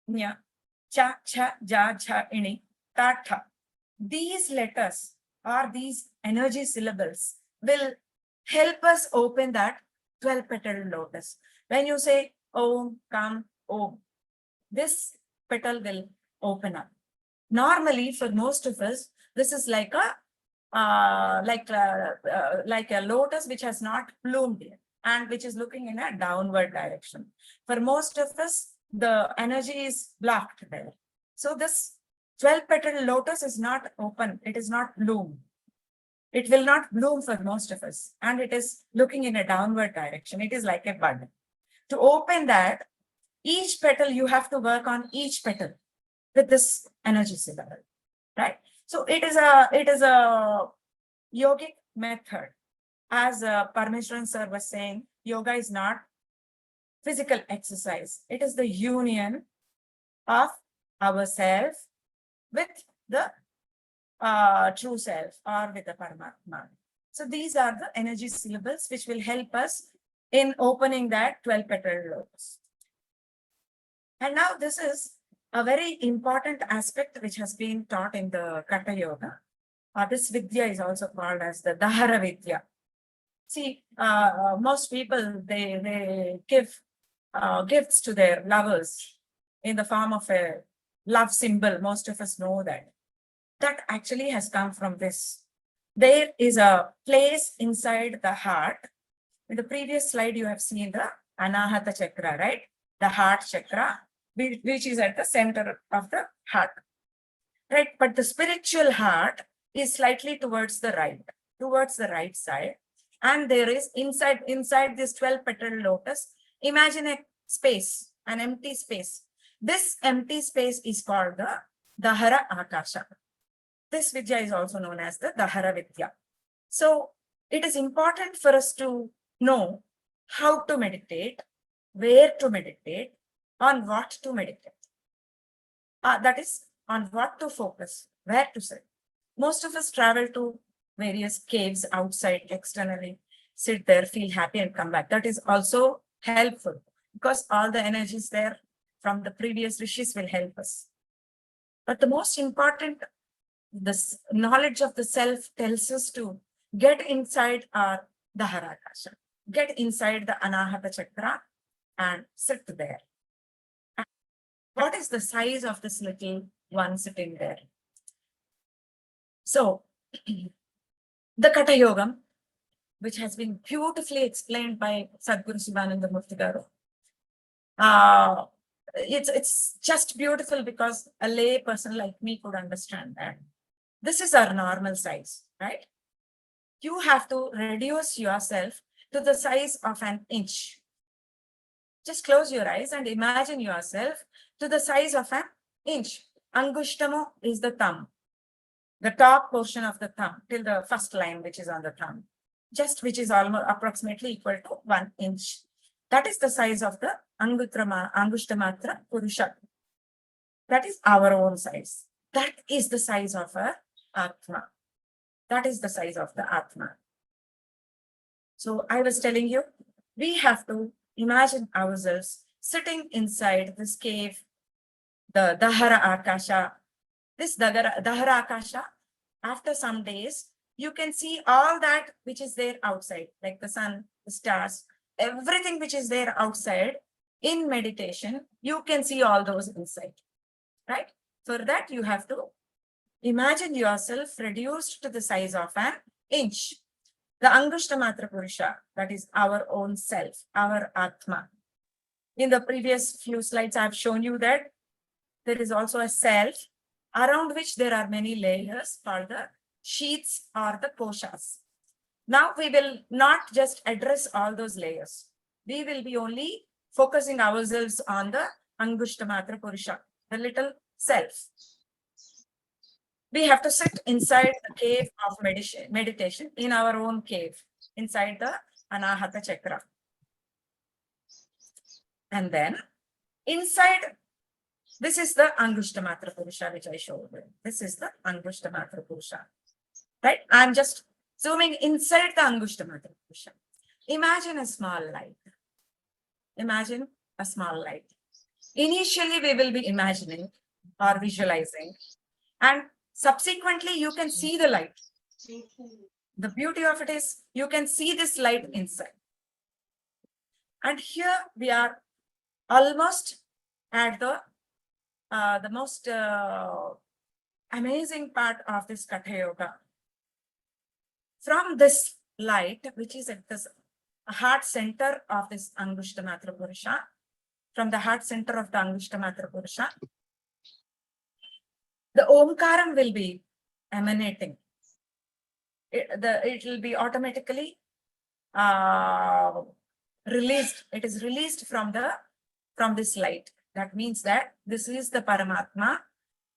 nya, cha, cha, ja, cha, ini, ta, tha. These letters or these energy syllables will help us open that 12-petaled lotus. When you say Om, Kam, Om, this petal will open up. Normally, for most of us, this is like a lotus which has not bloomed yet and which is looking in a downward direction. For most of us, the energy is blocked there. So this 12-petaled lotus is not open. It is not bloomed. It will not bloom for most of us. And it is looking in a downward direction. It is like a bud. To open that, each petal, you have to work on each petal with this energy syllable, right? So it is a yogic method. As Parmeshwaran sir was saying, yoga is not physical exercise. It is the union of ourselves with the true self or with the Paramatma. So these are the energy syllables which will help us in opening that 12-petaled lotus. And now this is a very important aspect which has been taught in the Katha Yoga. This Vidya is also called as the Dahara Vidya. See, most people, they give gifts to their lovers in the form of a love symbol. Most of us know that. That actually has come from this. There is a place inside the heart. In the previous slide, you have seen the Anahata Chakra, right? The heart chakra, which is at the center of the heart, right? But the spiritual heart is slightly towards the right side. And there is inside this 12-petaled lotus, imagine a space, an empty space. This empty space is called the Dahara Akasha. This Vidya is also known as the Dahara Vidya. So it is important for us to know how to meditate, where to meditate, on what to meditate. That is, on what to focus, where to sit. Most of us travel to various caves outside externally, sit there, feel happy and come back. That is also helpful because all the energies there from the previous rishis will help us. But the most important, this knowledge of the self tells us to get inside our Dahara Akasha, get inside the Anahata Chakra and sit there. What is the size of this little one sitting there? So, the Katha Yogam, which has been beautifully explained by Sadhguru Sivananda Murti Garu. It's just beautiful because a lay person like me could understand that. This is our normal size, right? You have to reduce yourself to the size of an inch. Just close your eyes and imagine yourself to the size of an inch. Angushtamo is the thumb. the top portion of the thumb till the first line, which is on the thumb, just which is almost approximately equal to 1 inch. That is the size of the Angushtamatra Purusha. That is our own size. That is the size of our Atma. That is the size of the Atma. So I was telling you, we have to imagine ourselves sitting inside this cave, the Dahara Akasha. This Dahara Akasha, after some days, you can see all that which is there outside, like the sun, the stars, everything which is there outside. In meditation, you can see all those inside, right? For that, you have to imagine yourself reduced to the size of an inch. The Angushtamatra Purusha, that is our own self, our Atma. In the previous few slides, I've shown you that there is also a self around which there are many layers called the sheaths or the koshas. Now we will not just address all those layers. We will be only focusing ourselves on the Angushtamatra Purusha, the little self. We have to sit inside the cave of meditation, in our own cave, inside the Anahata Chakra. And then inside, this is the Angushtamatra Purusha, which I showed you. This is the Angushtamatra Purusha, right? I'm just zooming inside the Angushtamatra Purusha. Imagine a small light. Imagine a small light. Initially, we will be imagining or visualizing, and subsequently, you can see the light. The beauty of it is you can see this light inside. And here we are almost at the most amazing part of this Katha Yoga. From this light, which is at the heart center of this Angushtamatra Purusha, from the heart center of the Angushtamatra Purusha, the Omkaram will be emanating. It will be automatically released. It is released from this light. That means that this is the Paramatma,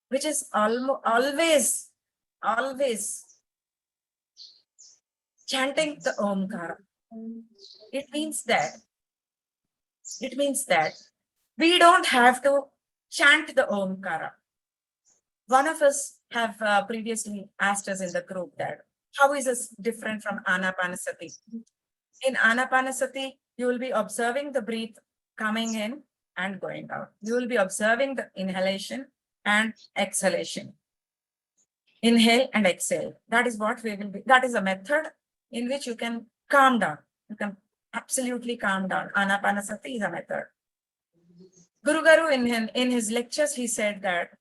which is always chanting the Omkara. It means that we don't have to chant the Omkara. One of us have previously asked us in the group that how is this different from Anapanasati? In Anapanasati, you will be observing the breath coming in and going out. You will be observing the inhalation and exhalation. Inhale and exhale. That is what we will be. That is a method in which you can calm down. You can absolutely calm down. Anapanasati is a method. Guru Garu in his lectures, he said that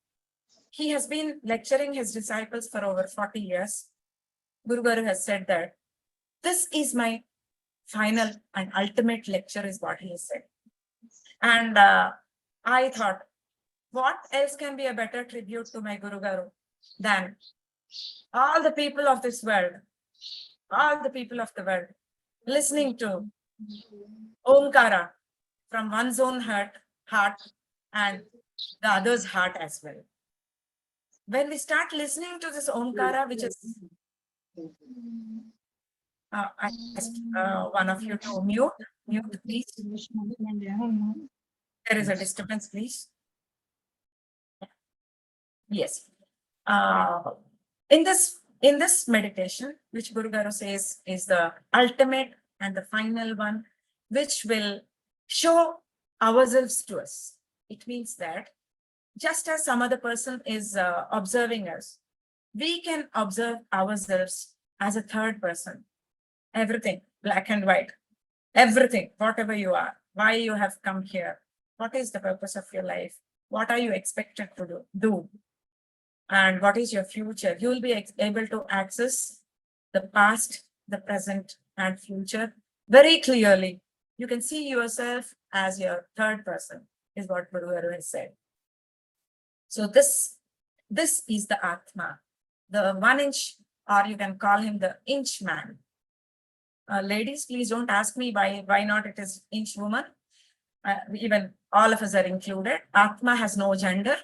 he has been lecturing his disciples for over 40 years. Guru Garu has said that this is my final and ultimate lecture, is what he has said. And I thought, what else can be a better tribute to my Guru Garu than all the people of this world, listening to Omkara from one's own heart and the other's heart as well. When we start listening to this Omkara, which is, I asked one of you to mute please. There is a disturbance, please. Yes. In this meditation, which Guru Garu says is the ultimate and the final one, which will show ourselves to us. It means that just as some other person is observing us, we can observe ourselves as a third person. Everything, black and white, everything, whatever you are, why you have come here, what is the purpose of your life, what are you expected to do, and what is your future. You will be able to access the past, the present, and future very clearly. You can see yourself as your third person, is what Guru Garu has said. So this is the Atma, the 1 inch, or you can call him the inch man. Ladies, please don't ask me why not it is inch woman. Even all of us are included. Atma has no gender.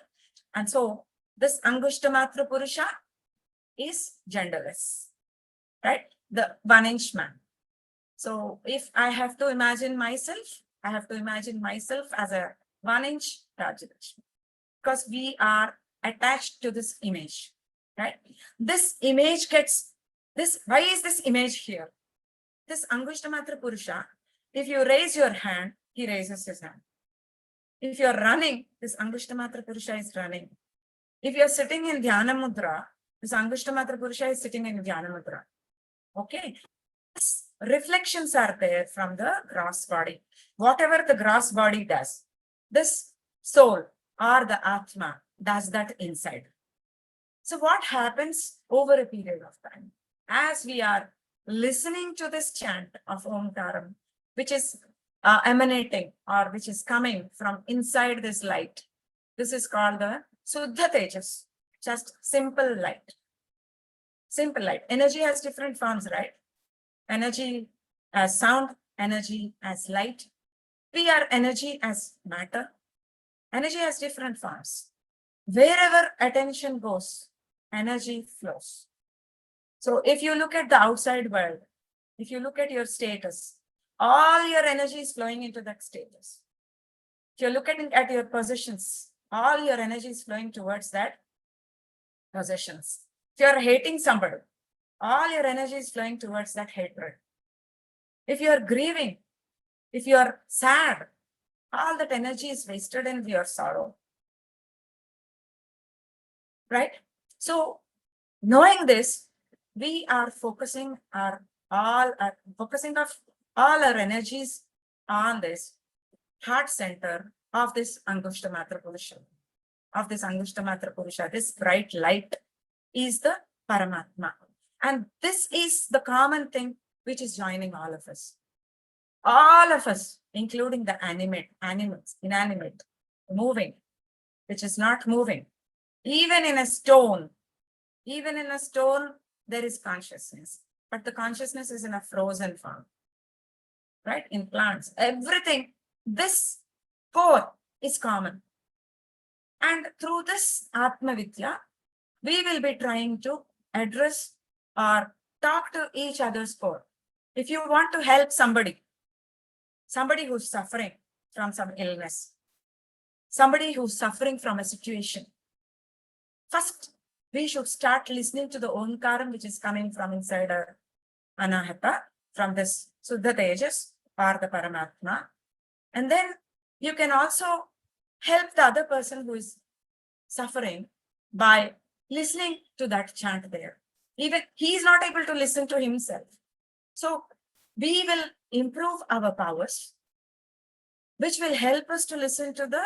And so this Angushtamatra Purusha is genderless, right? The 1-inch man. So if I have to imagine myself, I have to imagine myself as a 1-inch Rajalakshmi, because we are attached to this image, right? This image gets this. Why is this image here? This Angushtamatra Purusha, if you raise your hand, he raises his hand. If you're running, this Angushtamatra Purusha is running. If you're sitting in Dhyana Mudra, this Angushtamatra Purusha is sitting in Dhyana Mudra. Okay. Reflections are there from the gross body. Whatever the gross body does, this soul or the Atma does that inside. So what happens over a period of time? As we are listening to this chant of Omkaram, which is emanating or which is coming from inside this light, this is called the Suddha Tejas, just simple light. Simple light. Energy has different forms, right? Energy as sound, energy as light. We are energy as matter. Energy has different forms. Wherever attention goes, energy flows. So if you look at the outside world, if you look at your status, all your energy is flowing into that status. If you're looking at your possessions, all your energy is flowing towards that possessions. If you're hating somebody, all your energy is flowing towards that hatred. If you are grieving, if you are sad, all that energy is wasted in your sorrow. Right? So knowing this, we are focusing all our energies on this heart center of this Angushtamatra Purusha. This bright light is the Paramatma. And this is the common thing which is joining all of us. All of us, including the animals, inanimate, moving, which is not moving. Even in a stone, there is consciousness, but the consciousness is in a frozen form, right? In plants, everything, this core is common. And through this Atma Vidya, we will be trying to address or talk to each other's core. If you want to help somebody who's suffering from some illness, somebody who's suffering from a situation, first, we should start listening to the Omkaram, which is coming from inside our Anahata, from this Suddha Tejas or the Paramatma. And then you can also help the other person who is suffering by listening to that chant there. Even he is not able to listen to himself. So we will improve our powers, which will help us to listen to the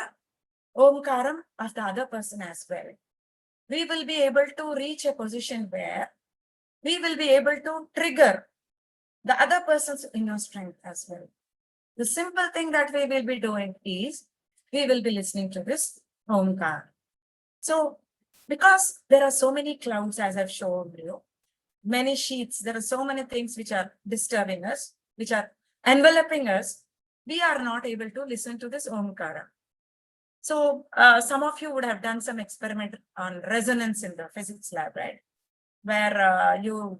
Omkaram of the other person as well. We will be able to reach a position where we will be able to trigger the other person's inner strength as well. The simple thing that we will be doing is we will be listening to this Omkar. So because there are so many clouds, as I've shown you, many sheets, there are so many things which are disturbing us, which are enveloping us, we are not able to listen to this Omkara. So some of you would have done some experiment on resonance in the physics lab, right? Where you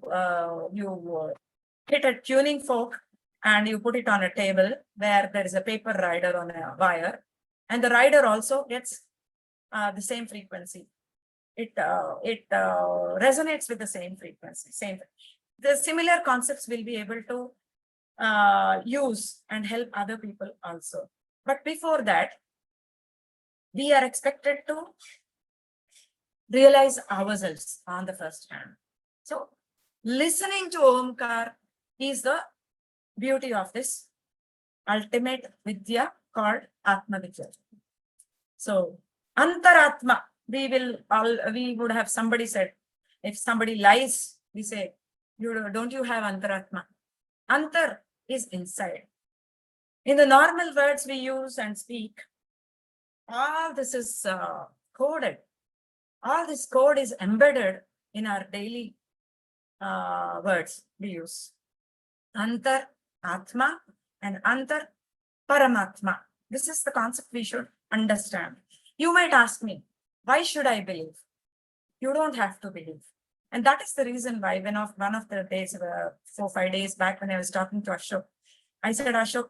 hit a tuning fork and you put it on a table where there is a paper rider on a wire, and the rider also gets the same frequency. It resonates with the same frequency. The similar concepts will be able to use and help other people also. But before that, we are expected to realize ourselves on the first hand. So listening to Omkar is the beauty of this ultimate Vidya called Atma Vidya. So Antaratma, we would have somebody said, if somebody lies, we say, don't you have Antaratma? Antar is inside. In the normal words we use and speak, all this is coded. All this code is embedded in our daily words we use. Antar, Atma, and Antar, Paramatma. This is the concept we should understand. You might ask me, why should I believe? You don't have to believe. And that is the reason why one of the days, 4-5 days back, when I was talking to Ashok, I said, Ashok,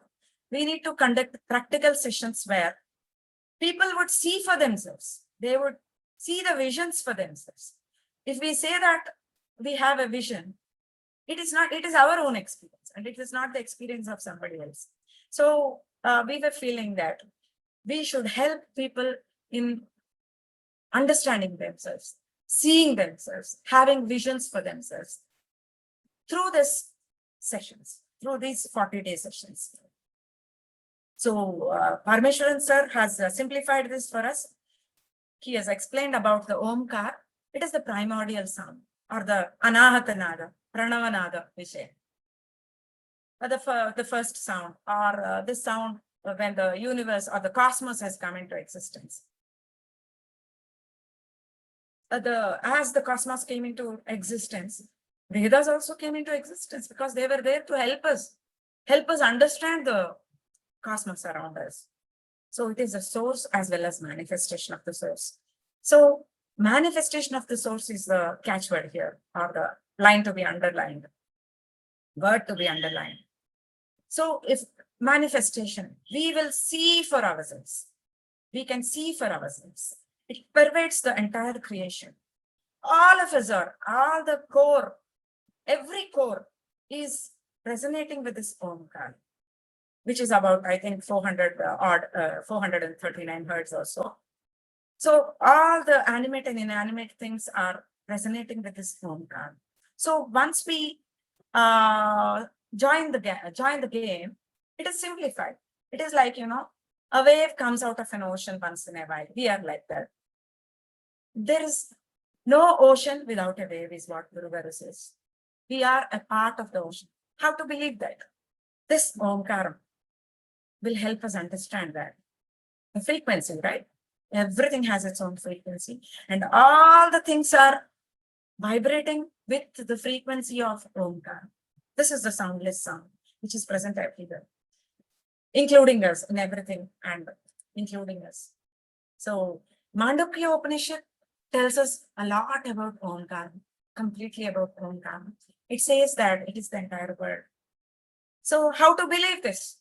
we need to conduct practical sessions where people would see for themselves. They would see the visions for themselves. If we say that we have a vision, it is our own experience and it is not the experience of somebody else. So we were feeling that we should help people in understanding themselves, seeing themselves, having visions for themselves through these sessions, through these 40-day sessions. So Parameshwaran sir has simplified this for us. He has explained about the Omkar. It is the primordial sound or the Anahata Nada, Pranavanada Vishay. The first sound or this sound when the universe or the cosmos has come into existence. As the cosmos came into existence, Vedas also came into existence because they were there to help us understand the cosmos around us. So it is a source as well as manifestation of the source. So manifestation of the source is the catchword here, or the line to be underlined, word to be underlined. So if manifestation, we will see for ourselves. We can see for ourselves. It pervades the entire creation. All of us are, all the core, every core is resonating with this Omkar, which is about, I think, 439 hertz or so. So all the animate and inanimate things are resonating with this Omkar. So once we join the game, it is simplified. It is like, a wave comes out of an ocean once in a while. We are like that. There is no ocean without a wave, is what Guru Garu says. We are a part of the ocean. How to believe that? This Omkaram will help us understand that. The frequency, right? Everything has its own frequency, and all the things are vibrating with the frequency of Omkaram. This is the soundless sound, which is present everywhere, including us in everything and including us. So Mandukya Upanishad tells us a lot about Omkaram, completely about Omkaram. It says that it is the entire world. So how to believe this?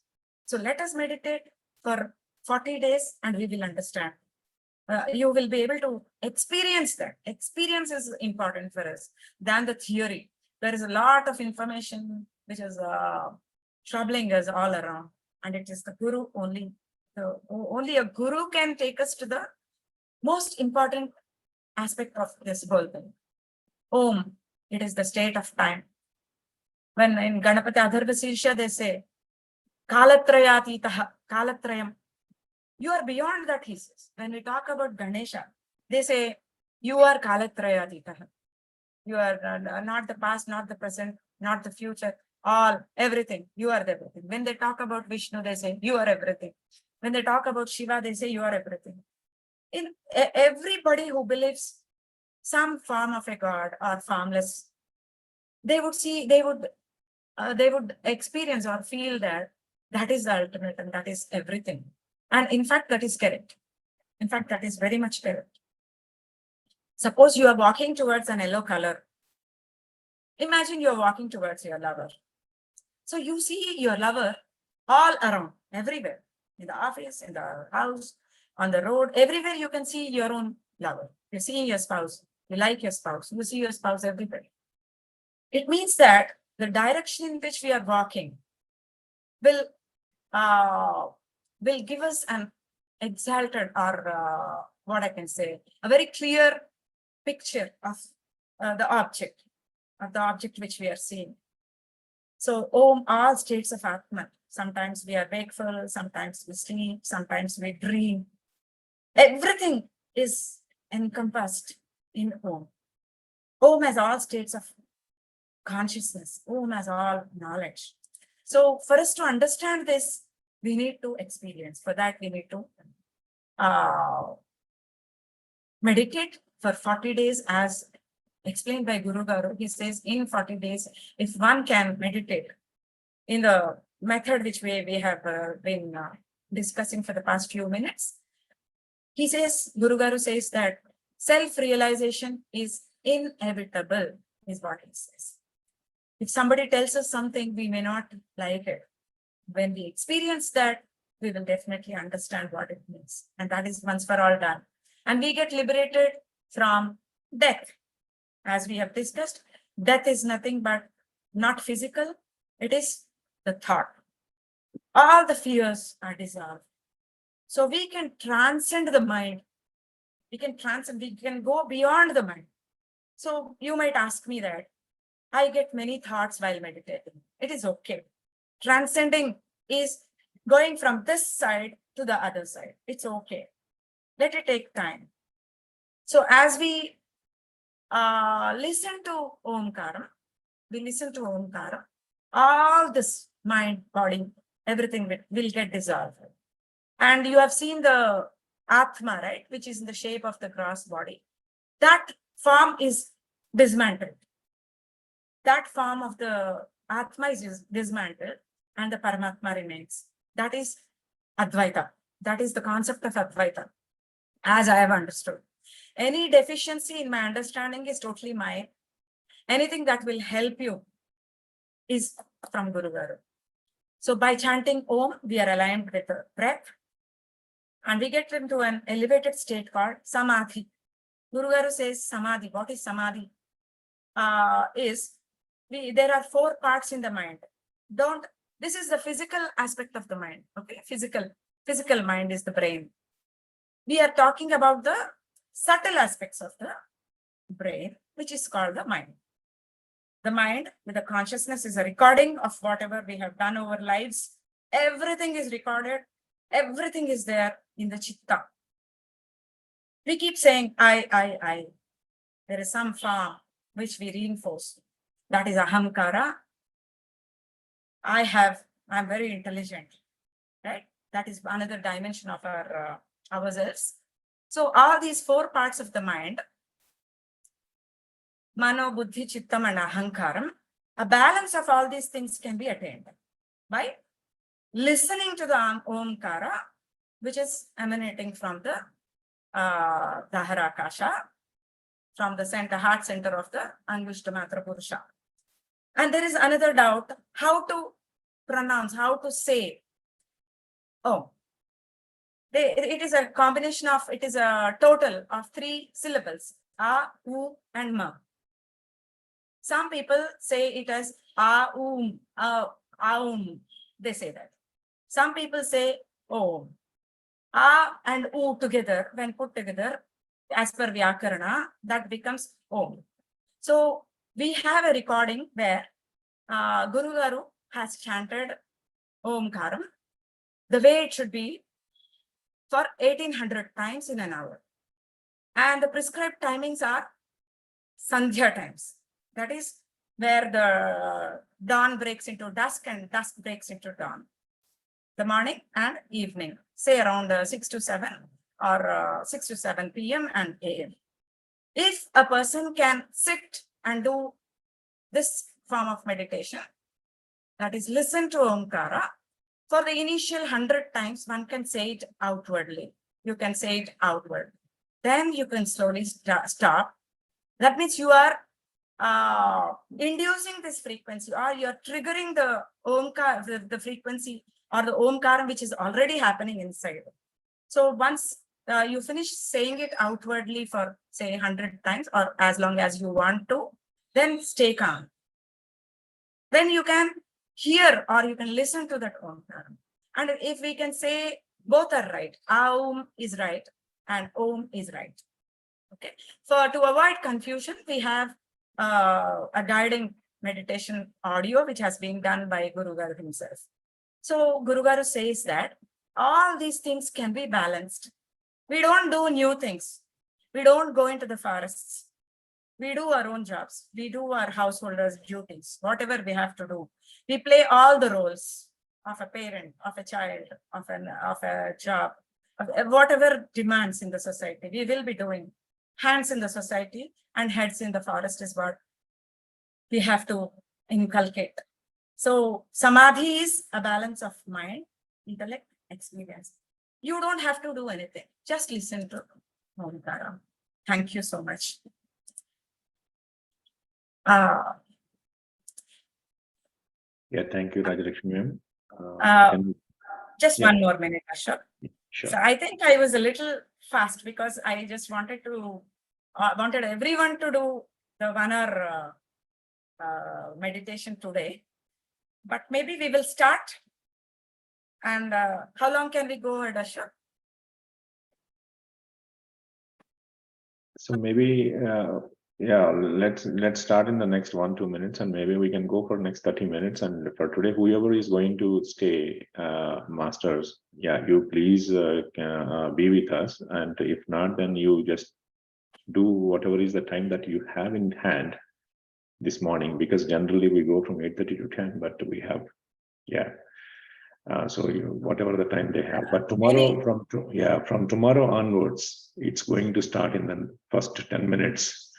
So let us meditate for 40 days and we will understand. You will be able to experience that. Experience is important for us than the theory. There is a lot of information which is troubling us all around, and it is the Guru only. Only a Guru can take us to the most important aspect of this whole thing. Om, it is the state of time. When in Ganapati Adharvasisha they say, Kalatrayatitaha, Kalatrayam. You are beyond that, he says. When we talk about Ganesha, they say, you are Kalatrayatitaha. You are not the past, not the present, not the future, everything. You are the everything. When they talk about Vishnu, they say, you are everything. When they talk about Shiva, they say, you are everything. In everybody who believes some form of a god or formless, they would experience or feel that is the ultimate and that is everything. And in fact, that is correct. In fact, that is very much correct. Suppose you are walking towards an yellow color. Imagine you are walking towards your lover. So you see your lover all around, everywhere, in the office, in the house, on the road, everywhere you can see your own lover. You're seeing your spouse. You like your spouse. You see your spouse everywhere. It means that the direction in which we are walking will give us an exalted or what I can say, a very clear picture of the object which we are seeing. So Om, all states of Atman. Sometimes we are wakeful, sometimes we sleep, sometimes we dream. Everything is encompassed in Om. Om has all states of consciousness. Om has all knowledge. So for us to understand this, we need to experience. For that, we need to meditate for 40 days as explained by Guru Garu. He says in 40 days, if one can meditate in the method which we have been discussing for the past few minutes, he says, Guru Garu says that self-realization is inevitable, is what it says. If somebody tells us something, we may not like it. When we experience that, we will definitely understand what it means. And that is once for all done. And we get liberated from death. As we have discussed, death is nothing but not physical, it is the thought. All the fears are dissolved. So we can transcend the mind. We can go beyond the mind. So you might ask me that I get many thoughts while meditating. It is okay. Transcending is going from this side to the other side. It's okay. Let it take time. So as we listen to Omkaram, all this mind, body, everything will get dissolved. And you have seen the Atma, right, which is in the shape of the gross body. That form is dismantled. That form of the Atma is dismantled and the Paramatma remains. That is Advaita. That is the concept of Advaita, as I have understood. Any deficiency in my understanding is totally mine. Anything that will help you is from Guru Garu. So by chanting Om, we are aligned with the breath. And we get into an elevated state called Samadhi. Guru Garu says Samadhi. What is Samadhi? There are 4 parts in the mind. This is the physical aspect of the mind. Okay, physical mind is the brain. We are talking about the subtle aspects of the brain, which is called the mind. The mind with the consciousness is a recording of whatever we have done over lives. Everything is recorded. Everything is there in the chitta. We keep saying I. There is some form which we reinforce. That is ahamkara. I'm very intelligent, right? That is another dimension of our ourselves. So all these 4 parts of the mind, mano, buddhi, chittam, and ahankaram, a balance of all these things can be attained by listening to the Omkara, which is emanating from the Daharakasha, from the heart center of the Angushtamatra Purusha. And there is another doubt, how to pronounce, how to say Om. It is a combination of, it is a total of 3 syllables, A, U, and Ma. Some people say it as Aum, Aum. They say that. Some people say Om. A and U together, when put together, as per Vyakarana, that becomes Om. So we have a recording where Guru Garu has chanted Omkaram the way it should be for 1800 times in an hour. And the prescribed timings are Sandhya times. That is where the dawn breaks into dusk and dusk breaks into dawn. The morning and evening, say around 6 to 7 or 6 to 7 p.m. and a.m. If a person can sit and do this form of meditation, that is listen to Omkara, for the initial 100 times, one can say it outwardly. You can say it outward. Then you can slowly stop. That means you are inducing this frequency, or you're triggering the Omkara, the frequency or the Omkaram, which is already happening inside. So once you finish saying it outwardly for say 100 times or as long as you want to, then stay calm. Then you can hear or you can listen to that Omkaram. And if we can say both are right, Aum is right and Om is right. Okay. To avoid confusion, we have a guiding meditation audio which has been done by Guru Garu himself. So Guru Garu says that all these things can be balanced. We don't do new things. We don't go into the forests. We do our own jobs. We do our householders' duties, whatever we have to do. We play all the roles of a parent, of a child, of a job, of whatever demands in the society. We will be doing. Hands in the society and heads in the forest is what we have to inculcate. So Samadhi is a balance of mind, intellect, experience. You don't have to do anything. Just listen to Omkaram. Thank you so much. Uh, Yeah, thank you, Rajalakshmi ma'am. Uh, Can- just yeah. 1 more minute, Ashok. Sure. So I think I was a little fast because I just wanted to wanted everyone to do the 1 hour meditation today. But maybe we will start. And how long can we go ahead, Ashok? So maybe, yeah, let's start in the next 1-2 minutes, and maybe we can go for next 30 minutes. And for today, whoever is going to stay, masters, yeah, you please be with us. And if not, then you just do whatever is the time that you have in hand this morning, because generally we go from 8:30 to 10, but we have, yeah. So whatever the time they have, but tomorrow from tomorrow onwards, it's going to start in the first 10 minutes,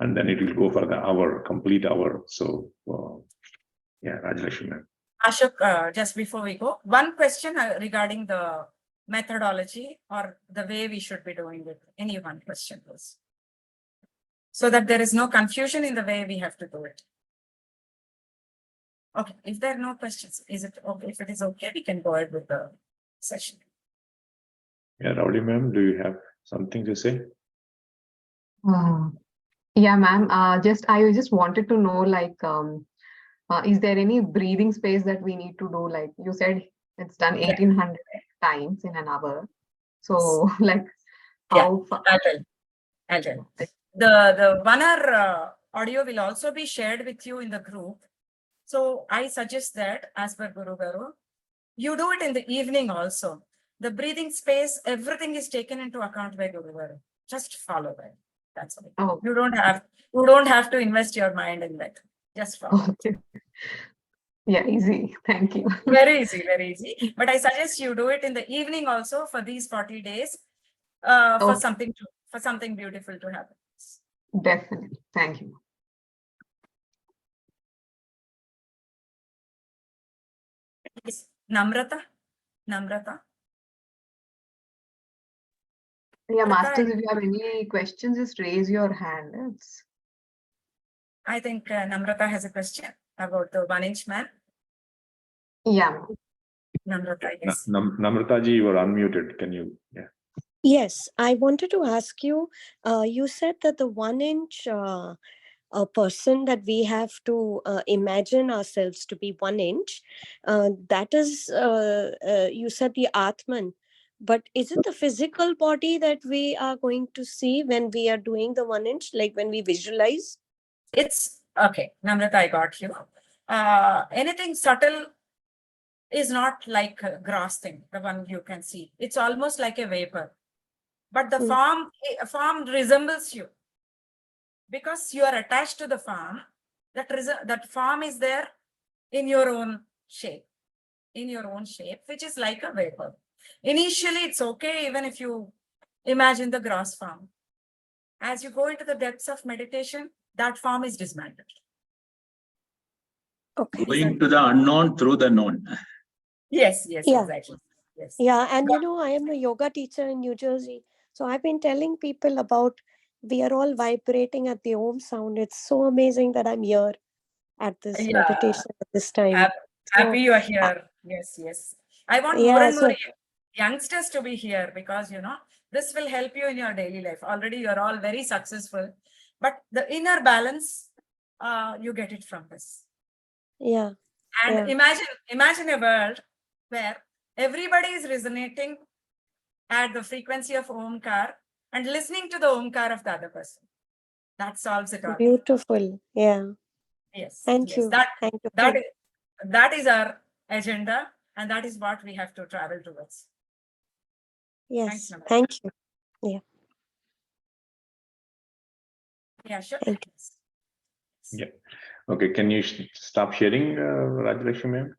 and then it will go for the hour, complete hour. So yeah, Rajalakshmi ma'am. Ashok, just before we go, one question regarding the methodology or the way we should be doing it. Any one question, please. So that there is no confusion in the way we have to do it. Okay, if there are no questions, is it okay? If it is okay, we can go ahead with the session. Yeah, Rowdy ma'am, do you have something to say? Yeah, ma'am. I just wanted to know, like, is there any breathing space that we need to do? Like you said, it's done 1800 times in an hour. So, like, how far? I'll tell. The 1 hour audio will also be shared with you in the group. So I suggest that, as per Guru Garu, you do it in the evening also. The breathing space, everything is taken into account by Guru Garu. Just follow that. That's all. Oh, You don't have to invest your mind in that. Just follow. okay. Yeah, easy. Thank you. Very easy, very easy. But I suggest you do it in the evening also for these 40 days, for Okay. something beautiful to happen. Definitely. Thank you. Namrata. Yeah, Namrata, masters, if you have any questions, just raise your hand. I think Namrata has a question about the 1-inch man. Yeah. Namrata, yes. Namrata ji, you are unmuted. Can you? Yeah. Yes, I wanted to ask you, you said that the 1-inch a person that we have to imagine ourselves to be 1 inch, that is, you said the Atman, but is it the physical body that we are going to see when we are doing the 1 inch, like when we visualize? It's okay, Namrata, I got you. Anything subtle is not like a gross thing, the one you can see. It's almost like a vapor. But the form resembles you. Because you are attached to the form, that form is there in your own shape, which is like a vapor. Initially, it's okay even if you imagine the gross form. As you go into the depths of meditation, that form is dismantled. Okay. Going to the unknown through the known. Yes, Yeah. exactly. Yes. Yeah, and you know, I am a yoga teacher in New Jersey. So I've been telling people about, we are all vibrating at the Om sound. It's so amazing that I'm here at this meditation at this time. Happy you are here. Yes. I want more and more youngsters to be here because, this will help you in your daily life. Already you're all very successful, but the inner balance, you get it from this. Yeah. And imagine a world where everybody is resonating at the frequency of Omkar and listening to the Omkar of the other person. That solves it all. Beautiful. Yeah. Yes. Thank you. Thank you. That is our agenda, and that is what we have to travel towards. Yes. Thanks, Thank you. Yeah. Yeah, sure. Thank you. Yeah. Okay. Can you stop sharing, Rajalakshmi ma'am?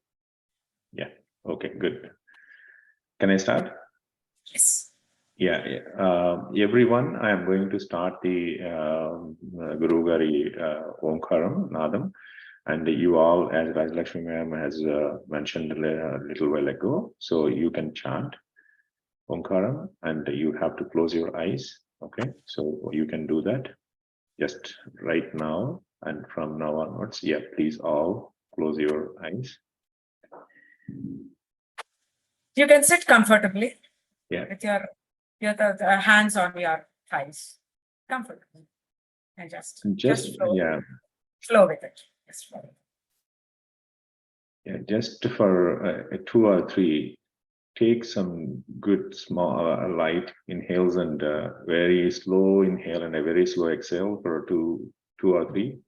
Yeah. Okay. Good. Can I start? Yes. Yeah. Everyone, I am going to start the Guru Gari Omkaram Nadam, and you all, as Rajalakshmi ma'am has mentioned a little while ago, so you can chant Omkaram, and you have to close your eyes. Okay, so you can do that just right now. And from now onwards, yeah, please all close your eyes. You can sit comfortably. Yeah. With the hands on your thighs. Comfortably. And just flow, Yeah, flow with it. Just flow. yeah, just for 2 or 3, take some good small light inhales and very slow inhale and a very slow exhale for two or 3,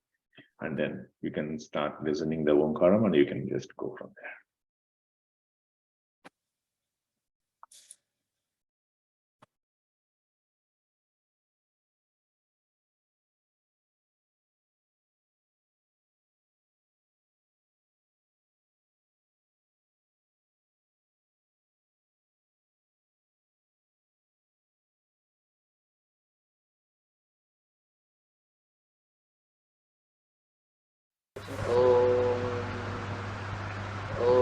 and then you can start listening the Omkaram and you can just go from there. Om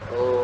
Oh.